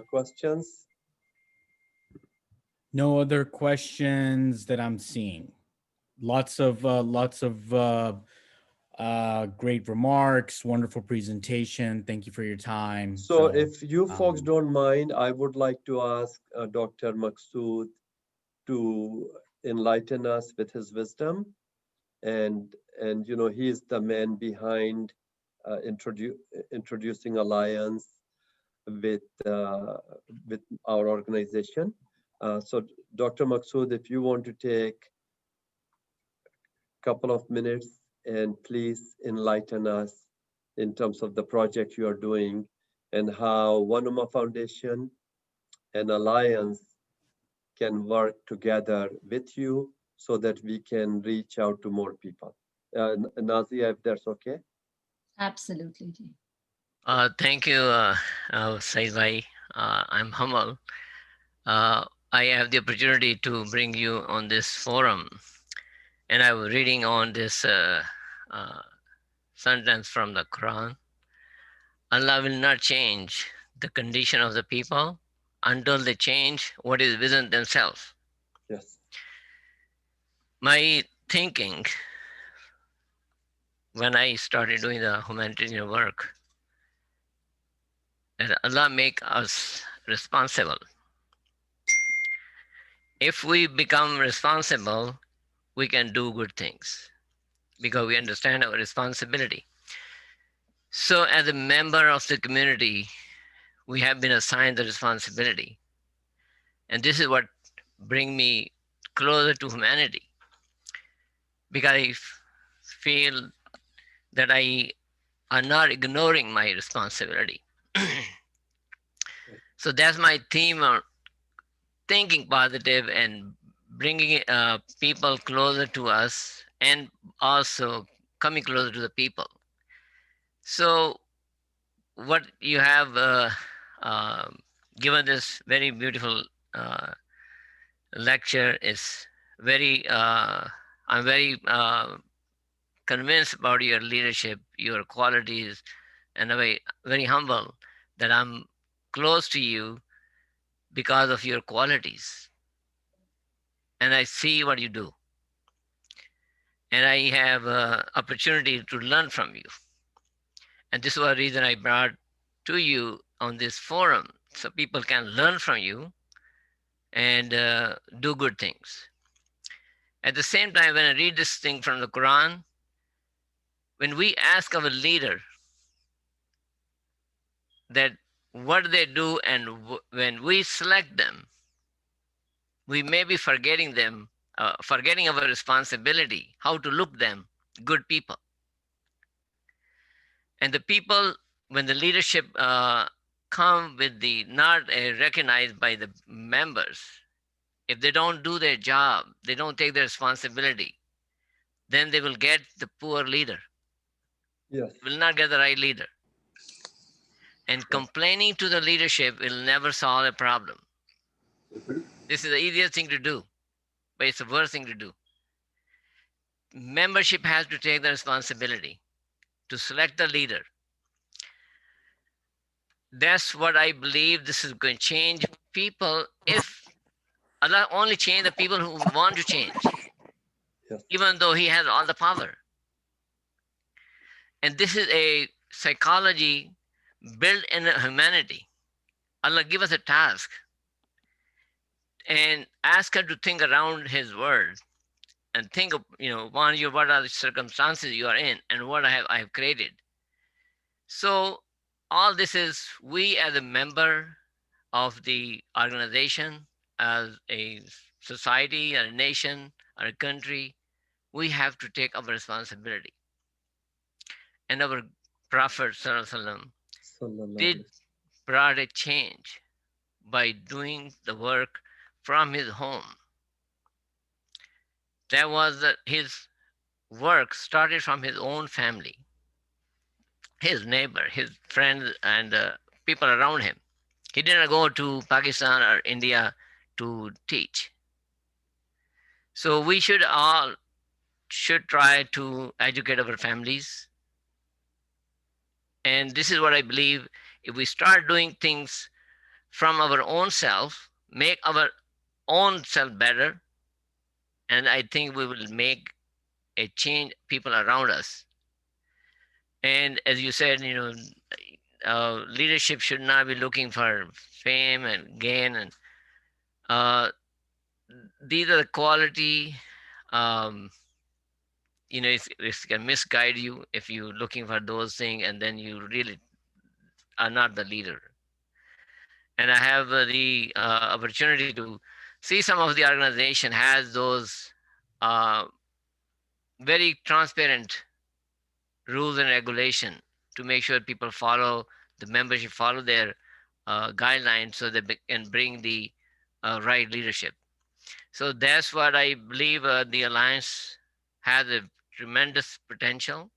questions? No other questions that I'm seeing. Lots of great remarks, wonderful presentation. Thank you for your time. So if you folks don't mind, I would like to ask Dr. Maqsood to enlighten us with his wisdom. And you know, he is the man behind introducing Alliance with our organization. So Dr. Maqsood, if you want to take a couple of minutes and please enlighten us in terms of the project you are doing and how One Ummah Foundation and Alliance can work together with you so that we can reach out to more people. Nazia, if that's okay. Absolutely. Ji. Thank you, Saeed Bhai. I'm humble. I have the opportunity to bring you on this forum. And I was reading on this sentence from the Quran. Allah will not change the condition of the people until they change what is within themselves. Yes. My thinking when I started doing the humanitarian work, that Allah make us responsible. If we become responsible, we can do good things because we understand our responsibility. So as a member of the community, we have been assigned the responsibility. And this is what brings me closer to humanity, because I feel that I am not ignoring my responsibility. So that's my theme of thinking positive and bringing people closer to us and also coming closer to the people. So what you have given this very beautiful lecture is very, I'm very convinced about your leadership, your qualities, and I'm very humble that I'm close to you because of your qualities. And I see what you do. And I have an opportunity to learn from you. And this was the reason I brought to you on this forum, so people can learn from you and do good things. At the same time, when I read this thing from the Quran, when we ask our leader that what they do, and when we select them, we may be forgetting them, forgetting our responsibility, how to look them good people. And the people, when the leadership come with the not recognized by the members, if they don't do their job, they don't take their responsibility, then they will get the poor leader. Yes. Will not get the right leader. And complaining to the leadership will never solve a problem. This is the easiest thing to do, but it's the worst thing to do. Membership has to take the responsibility to select the leader. That's what I believe this is going to change people. If Allah only change the people who want to change, Yes. even though He has all the power. And this is a psychology built in humanity. Allah give us a task and ask her to think around His word and think of, what are the circumstances you are in and what I have created. So all this is, we as a member of the organization, as a society, a nation, or a country, we have to take our responsibility. And our Prophet ﷺ did brought a change by doing the work from his home. That was his work started from his own family, his neighbor, his friends, and people around him. He didn't go to Pakistan or India to teach. So we should all should try to educate our families. And this is what I believe. If we start doing things from our own self, make our own self better, and I think we will make a change people around us. And as you said, leadership should not be looking for fame and gain. And these are the quality, it can misguide you if you're looking for those things and then you really are not the leader. And I have the opportunity to see some of the organization has those very transparent rules and regulation to make sure people follow, the membership follow their guidelines so they can bring the right leadership. So that's what I believe the Alliance has a tremendous potential.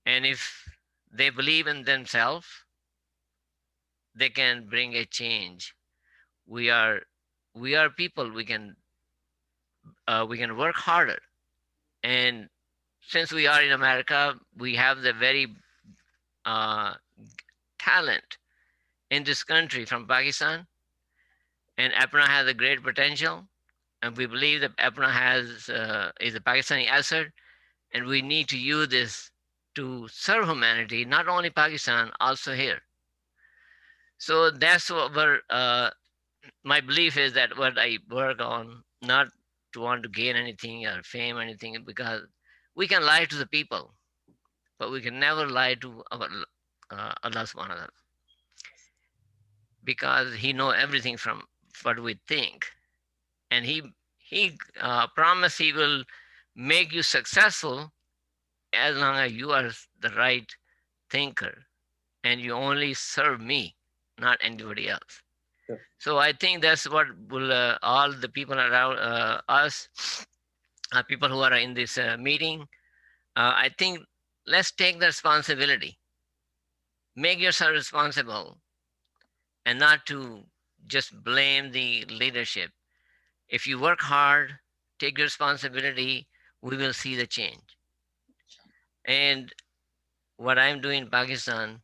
And if they believe in themselves, they can bring a change. We are people, we can work harder. And since we are in America, we have the very talent in this country from Pakistan. And APNA has a great potential. And we believe that APNA is a Pakistani asset. And we need to use this to serve humanity, not only Pakistan, also here. So that's what my belief is, that what I work on, not to want to gain anything or fame or anything, because we can lie to the people, but we can never lie to our Allah subhanahu wa ta'ala, because he knows everything from what we think. And he promised he will make you successful as long as you are the right thinker and you only serve me, not anybody else. Yeah. So I think that's what will all the people around us, people who are in this meeting, I think let's take the responsibility. Make yourself responsible and not to just blame the leadership. If you work hard, take your responsibility, we will see the change. And what I'm doing in Pakistan,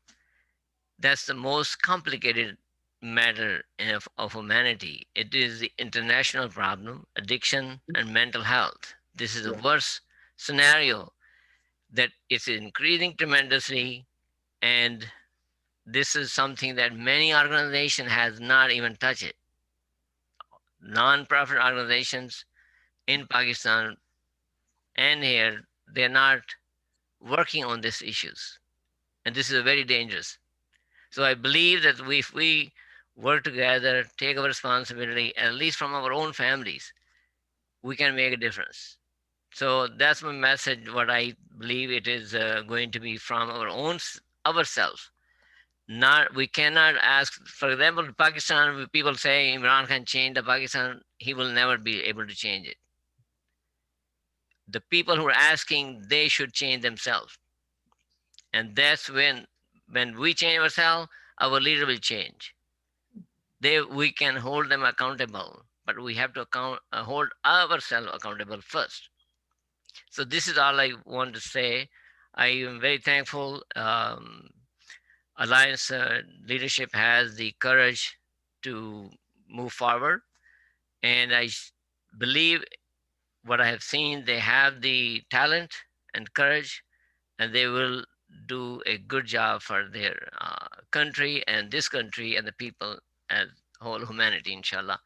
that's the most complicated matter of humanity. It is the international problem, addiction and mental health. This is the worst scenario that is increasing tremendously. And this is something that many organizations has not even touched it. Non-profit organizations in Pakistan and here, they're not working on these issues. And this is very dangerous. So I believe that if we work together, take our responsibility, at least from our own families, we can make a difference. So that's my message, what I believe it is going to be from our own, ourselves. We cannot ask, for example, Pakistan, people say Imran Khan change the Pakistan, he will never be able to change it. The people who are asking, they should change themselves. And that's when we change ourselves, our leader will change. We can hold them accountable, but we have to hold ourselves accountable first. So this is all I want to say. I am very thankful. Alliance leadership has the courage to move forward. And I believe what I have seen, they have the talent and courage, and they will do a good job for their country and this country and the people as whole humanity, inshallah.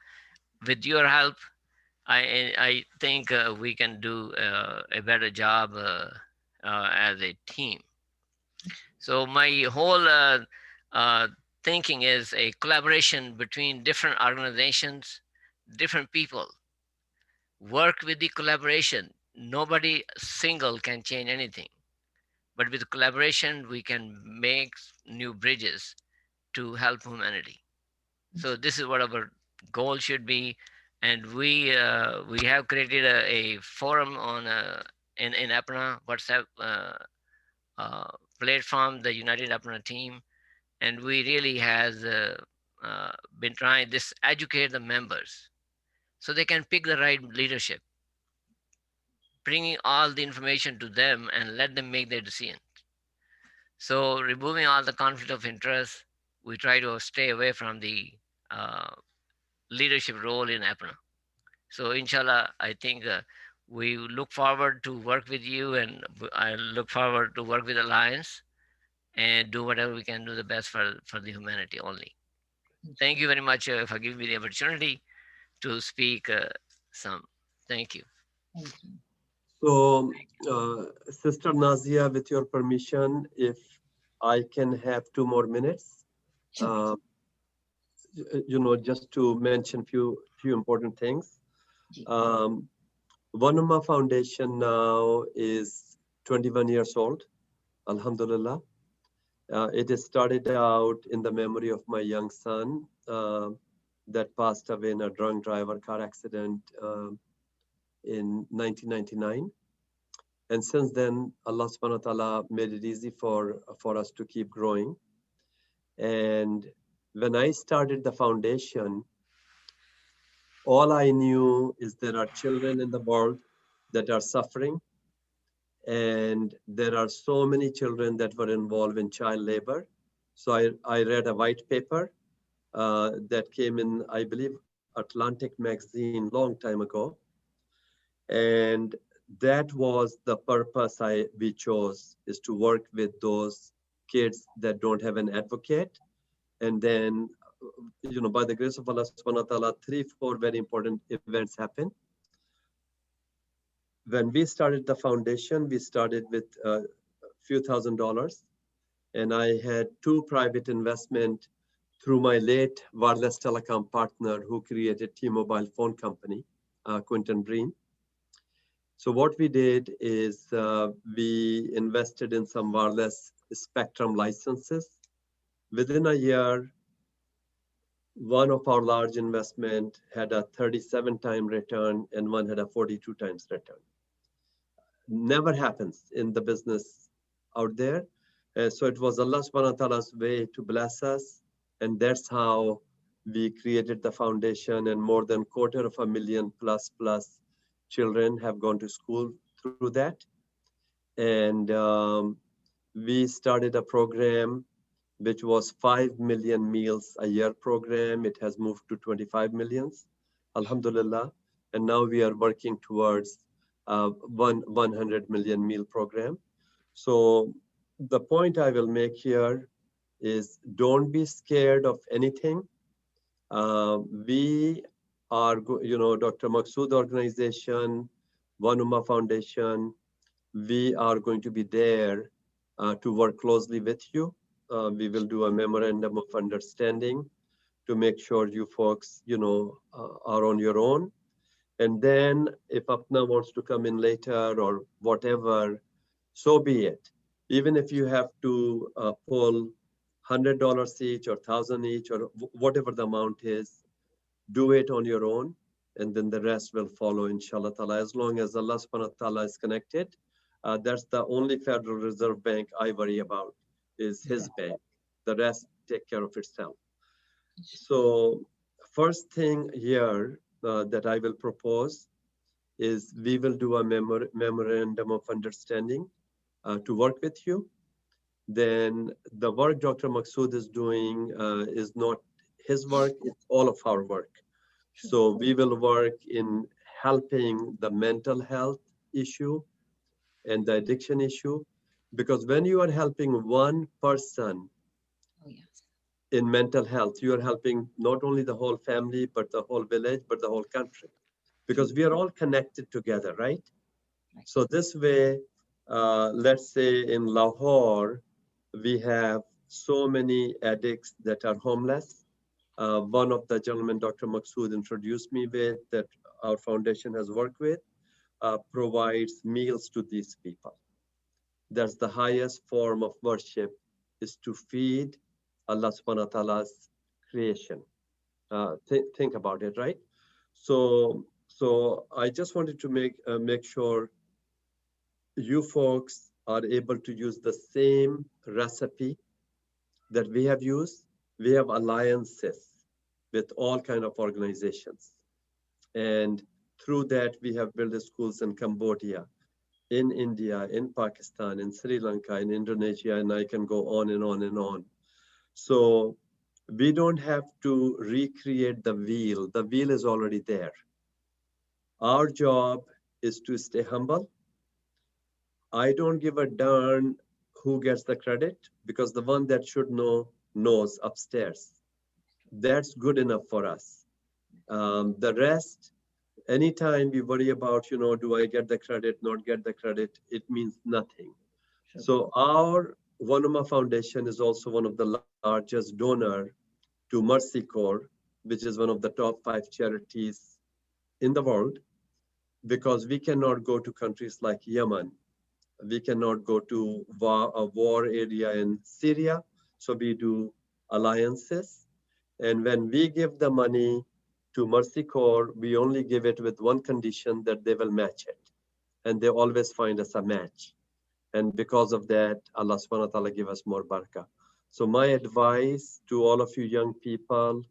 With your help, I think we can do a better job as a team. So my whole thinking is a collaboration between different organizations, different people. Work with the collaboration. Nobody single can change anything. But with collaboration, we can make new bridges to help humanity. So this is what our goal should be, and we have created a forum on in APNA WhatsApp platform, the United APNA team, and we really has been trying this educate the members so they can pick the right leadership, bringing all the information to them and let them make their decision. So removing all the conflict of interest, we try to stay away from the leadership role in APNA. So inshallah, I think we look forward to work with you, and I look forward to work with Alliance and do whatever we can do the best for the humanity only. Thank you very much for giving me the opportunity to speak some. Thank you. Thank you. So, Sister Nazia, with your permission, if I can have 2 more minutes, just to mention few important things. One Ummah Foundation now is 21 years old, Alhamdulillah. It is started out in the memory of my young son that passed away in a drunk driver car accident in 1999. And since then, Allah subhanahu wa ta'ala made it easy for us to keep growing. And when I started the foundation, all I knew is there are children in the world that are suffering. And there are so many children that were involved in child labor. So I read a white paper that came in, I believe, Atlantic magazine long time ago. And that was the purpose we chose, is to work with those kids that don't have an advocate. And then, by the grace of Allah subhanahu wa ta'ala, 3-4 very important events happened. When we started the foundation, we started with a few $1,000s, and I had 2 private investment through my late wireless telecom partner who created T-Mobile phone company, Quentin Breen. So what we did is we invested in some wireless spectrum licenses. Within a year, one of our large investment had a 37-time return and one had a 42 times return. Never happens in the business out there. So it was Allah subhanahu wa ta'ala's way to bless us. And that's how we created the foundation, and more than 250,000 plus children have gone to school through that. And we started a program which was 5 million meals a year program. It has moved to 25 millions, Alhamdulillah. And now we are working towards 100 million meal program. So the point I will make here is don't be scared of anything. We are, Dr. Maqsood Organization, One Ummah Foundation, we are going to be there to work closely with you. We will do a memorandum of understanding to make sure you folks, are on your own. And then if APNA wants to come in later or whatever, so be it. Even if you have to pull $100 each or 1,000 each or whatever the amount is, do it on your own, and then the rest will follow, inshallah ta'ala. As long as Allah subhanahu wa ta'ala is connected, that's the only Federal Reserve Bank I worry about, is his bank. The rest take care of itself. So first thing here that I will propose is we will do a memorandum of understanding to work with you. Then the work Dr. Maqsood is doing is not his work, it's all of our work. So we will work in helping the mental health issue and the addiction issue, because when you are helping one person in mental health, you are helping not only the whole family, but the whole village, but the whole country, because we are all connected together, right? So this way, let's say in Lahore, we have so many addicts that are homeless. One of the gentlemen, Dr. Maqsood, introduced me with, that our foundation has worked with, provides meals to these people. That's the highest form of worship, is to feed Allah subhanahu wa ta'ala's creation. Think about it, right? So I just wanted to make sure you folks are able to use the same recipe that we have used. We have alliances with all kind of organizations, and through that we have built schools in Cambodia, in India, in Pakistan, in Sri Lanka, in Indonesia, and I can go on and on and on. So we don't have to recreate the wheel. The wheel is already there. Our job is to stay humble. I don't give a darn who gets the credit, because the one that should know knows upstairs. That's good enough for us. The rest, anytime we worry about, do I get the credit, not get the credit, it means nothing. Sure. So our Vanuma Foundation is also one of the largest donor to Mercy Corps, which is one of the top 5 charities in the world, because we cannot go to countries like Yemen. We cannot go to a war area in Syria. So we do alliances. And when we give the money to Mercy Corps, we only give it with one condition, that they will match it. And they always find us a match. And because of that, Allah subhanahu wa ta'ala give us more barakah. So my advice to all of you young people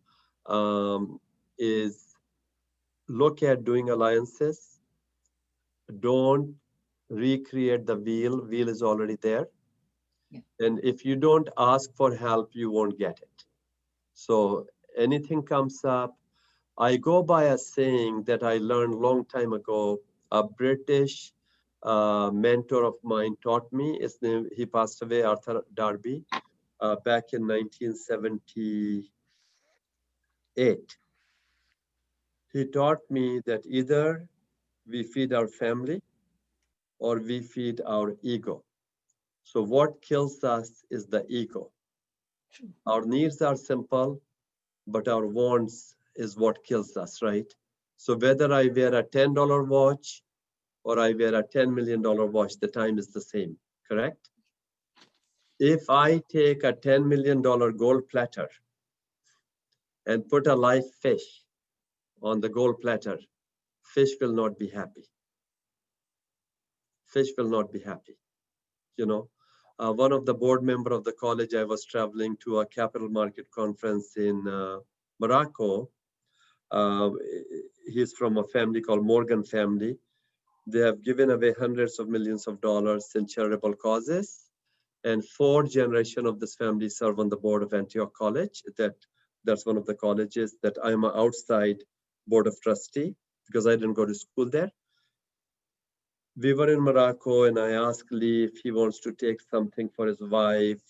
is look at doing alliances. Don't recreate the wheel. Wheel is already there. Yeah. And if you don't ask for help, you won't get it. So anything comes up, I go by a saying that I learned long time ago. A British mentor of mine taught me. His name, he passed away, Arthur Darby, back in 1978. He taught me that either we feed our family or we feed our ego. So what kills us is the ego. Our needs are simple, but our wants is what kills us, right? So whether I wear a $10 watch or I wear a $10 million watch, the time is the same, correct? If I take a $10 million gold platter and put a live fish on the gold platter, fish will not be happy. Fish will not be happy. One of the board member of the college, I was traveling to a capital market conference in Morocco. He's from a family called Morgan family. They have given away hundreds of millions of dollars in charitable causes. And 4 generations of this family serve on the board of Antioch College. That's one of the colleges that I'm an outside board of trustee, because I didn't go to school there. We were in Morocco and I asked Lee if he wants to take something for his wife.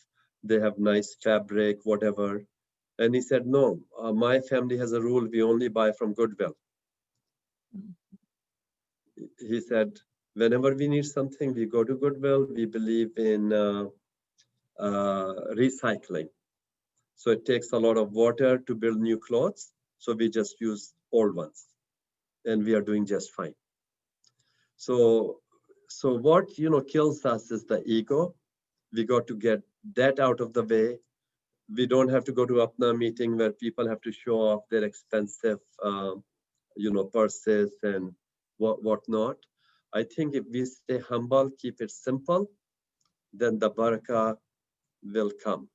They have nice fabric, whatever. And he said, no, my family has a rule, we only buy from Goodwill. He said, whenever we need something, we go to Goodwill. We believe in recycling. So it takes a lot of water to build new clothes. So we just use old ones and we are doing just fine. So what, kills us is the ego. We got to get that out of the way. We don't have to go to Apna meeting where people have to show off their expensive, purses and whatnot. I think if we stay humble, keep it simple, then the barakah will come.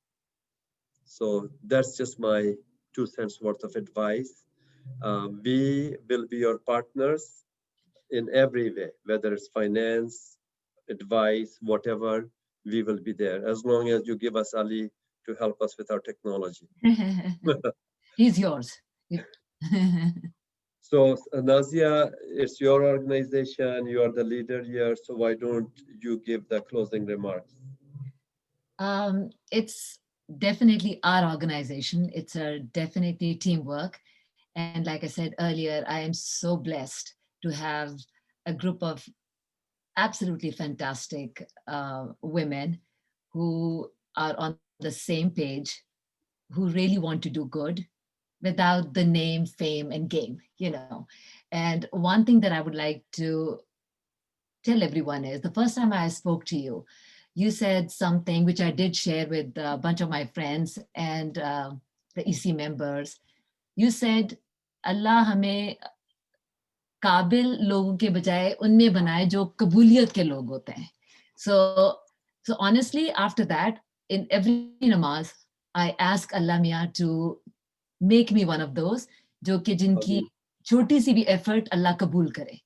So that's just my 2 cents worth of advice. We will be your partners in every way, whether it's finance, advice, whatever, we will be there. As long as you give us Ali to help us with our technology. He's yours. So Nazia, it's your organization, you are the leader here, so why don't you give the closing remarks? It's definitely our organization. It's a definitely teamwork. And like I said earlier, I am so blessed to have a group of absolutely fantastic women who are on the same page, who really want to do good without the name, fame, and game, And one thing that I would like to tell everyone is, the first time I spoke to you, you said something which I did share with a bunch of my friends and the EC members. You said, Allah हमें काबिल लोगों के बजाय उनमें बनाए जो कबूलियत के लोग होते हैं. So honestly, after that, in every namaz, I ask Allah Mia to make me one of those जो कि जिनकी छोटी सी भी effort Allah kabul करे.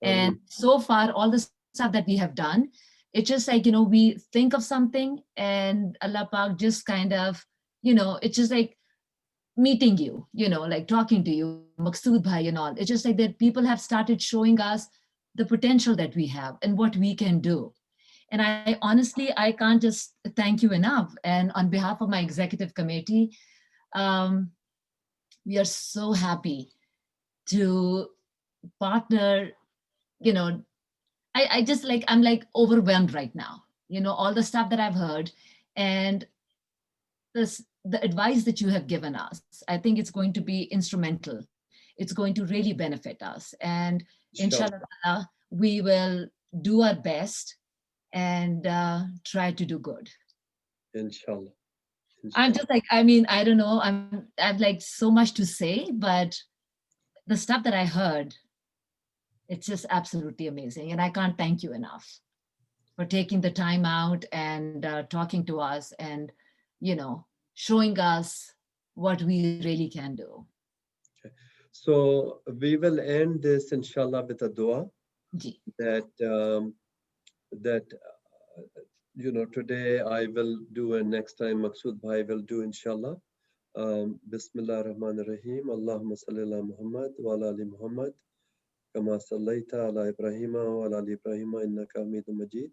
And so far, all the stuff that we have done, it's just like, we think of something and Allah Pak just kind of, it's just like meeting you, like talking to you, Maqsood Bhai and all. It's just like that people have started showing us the potential that we have and what we can do. And I honestly, I can't just thank you enough. And on behalf of my executive committee, we are so happy to partner, I just like, I'm like overwhelmed right now, all the stuff that I've heard and the advice that you have given us. I think it's going to be instrumental. It's going to really benefit us. And inshallah, we will do our best and try to do good. Inshallah. I'm just like, I don't know. I've like so much to say, but the stuff that I heard, it's just absolutely amazing. And I can't thank you enough for taking the time out and talking to us and, showing us what we really can do. Okay. So we will end this, inshallah, with a dua that, today I will do and next time Maqsood Bhai will do, inshallah. Bismillah ar-Rahman ar-Rahim. Allahumma salli ala Muhammad wa ala ali Muhammad. Kama sallaita ala Ibrahim wa ala ali Ibrahim innaka Hamidum Majid.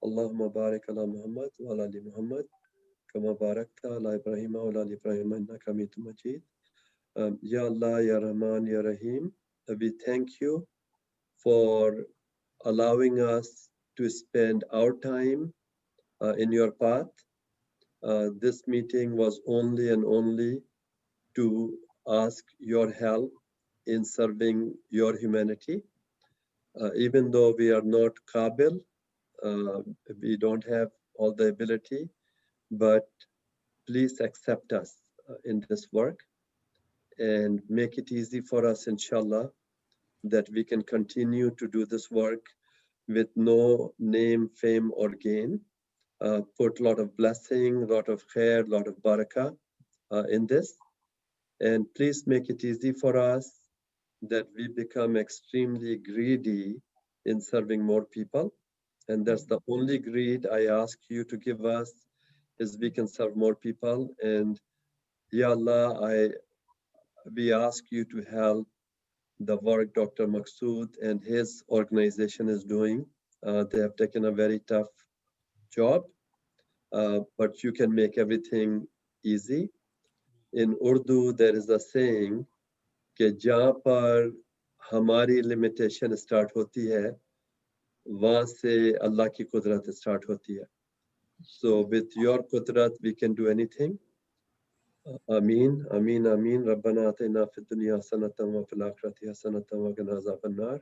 Allahumma barik ala Muhammad wa ala ali Muhammad. Kama barakta ala Ibrahim wa ala ali Ibrahim innaka Hamidum Majid. Ya Allah, Ya Rahman, Ya Rahim. We thank you for allowing us to spend our time in your path. This meeting was only and only to ask your help in serving your humanity. Even though we are not Qabil, we don't have all the ability, but please accept us in this work and make it easy for us, inshallah, that we can continue to do this work with no name, fame, or gain. Put a lot of blessing, a lot of khair, a lot of barakah in this. And please make it easy for us that we become extremely greedy in serving more people. And that's the only greed I ask you to give us, is we can serve more people. And Ya Allah, we ask you to help the work Dr. Maqsood and his organization is doing. They have taken a very tough job, but you can make everything easy. In Urdu, there is a saying, कि जहाँ पर हमारी limitation start होती है, वहाँ से Allah की कुदरत start होती है. So with your qudrat, we can do anything. Ameen, Ameen, Ameen. ربنا آتنا في الدنيا حسنة وفي الآخرة حسنة وقنا عذاب النار.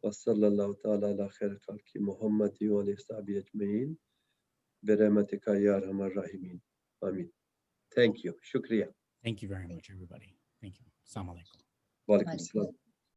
وصلى الله تعالى على خير خلق محمد وآله وصحبه أجمعين برحمتك يا أرحم الراحمين. Ameen. Thank you. Shukriya. Thank you very much, everybody. Thank you. Assalamu alaikum. Wa alaikum salam.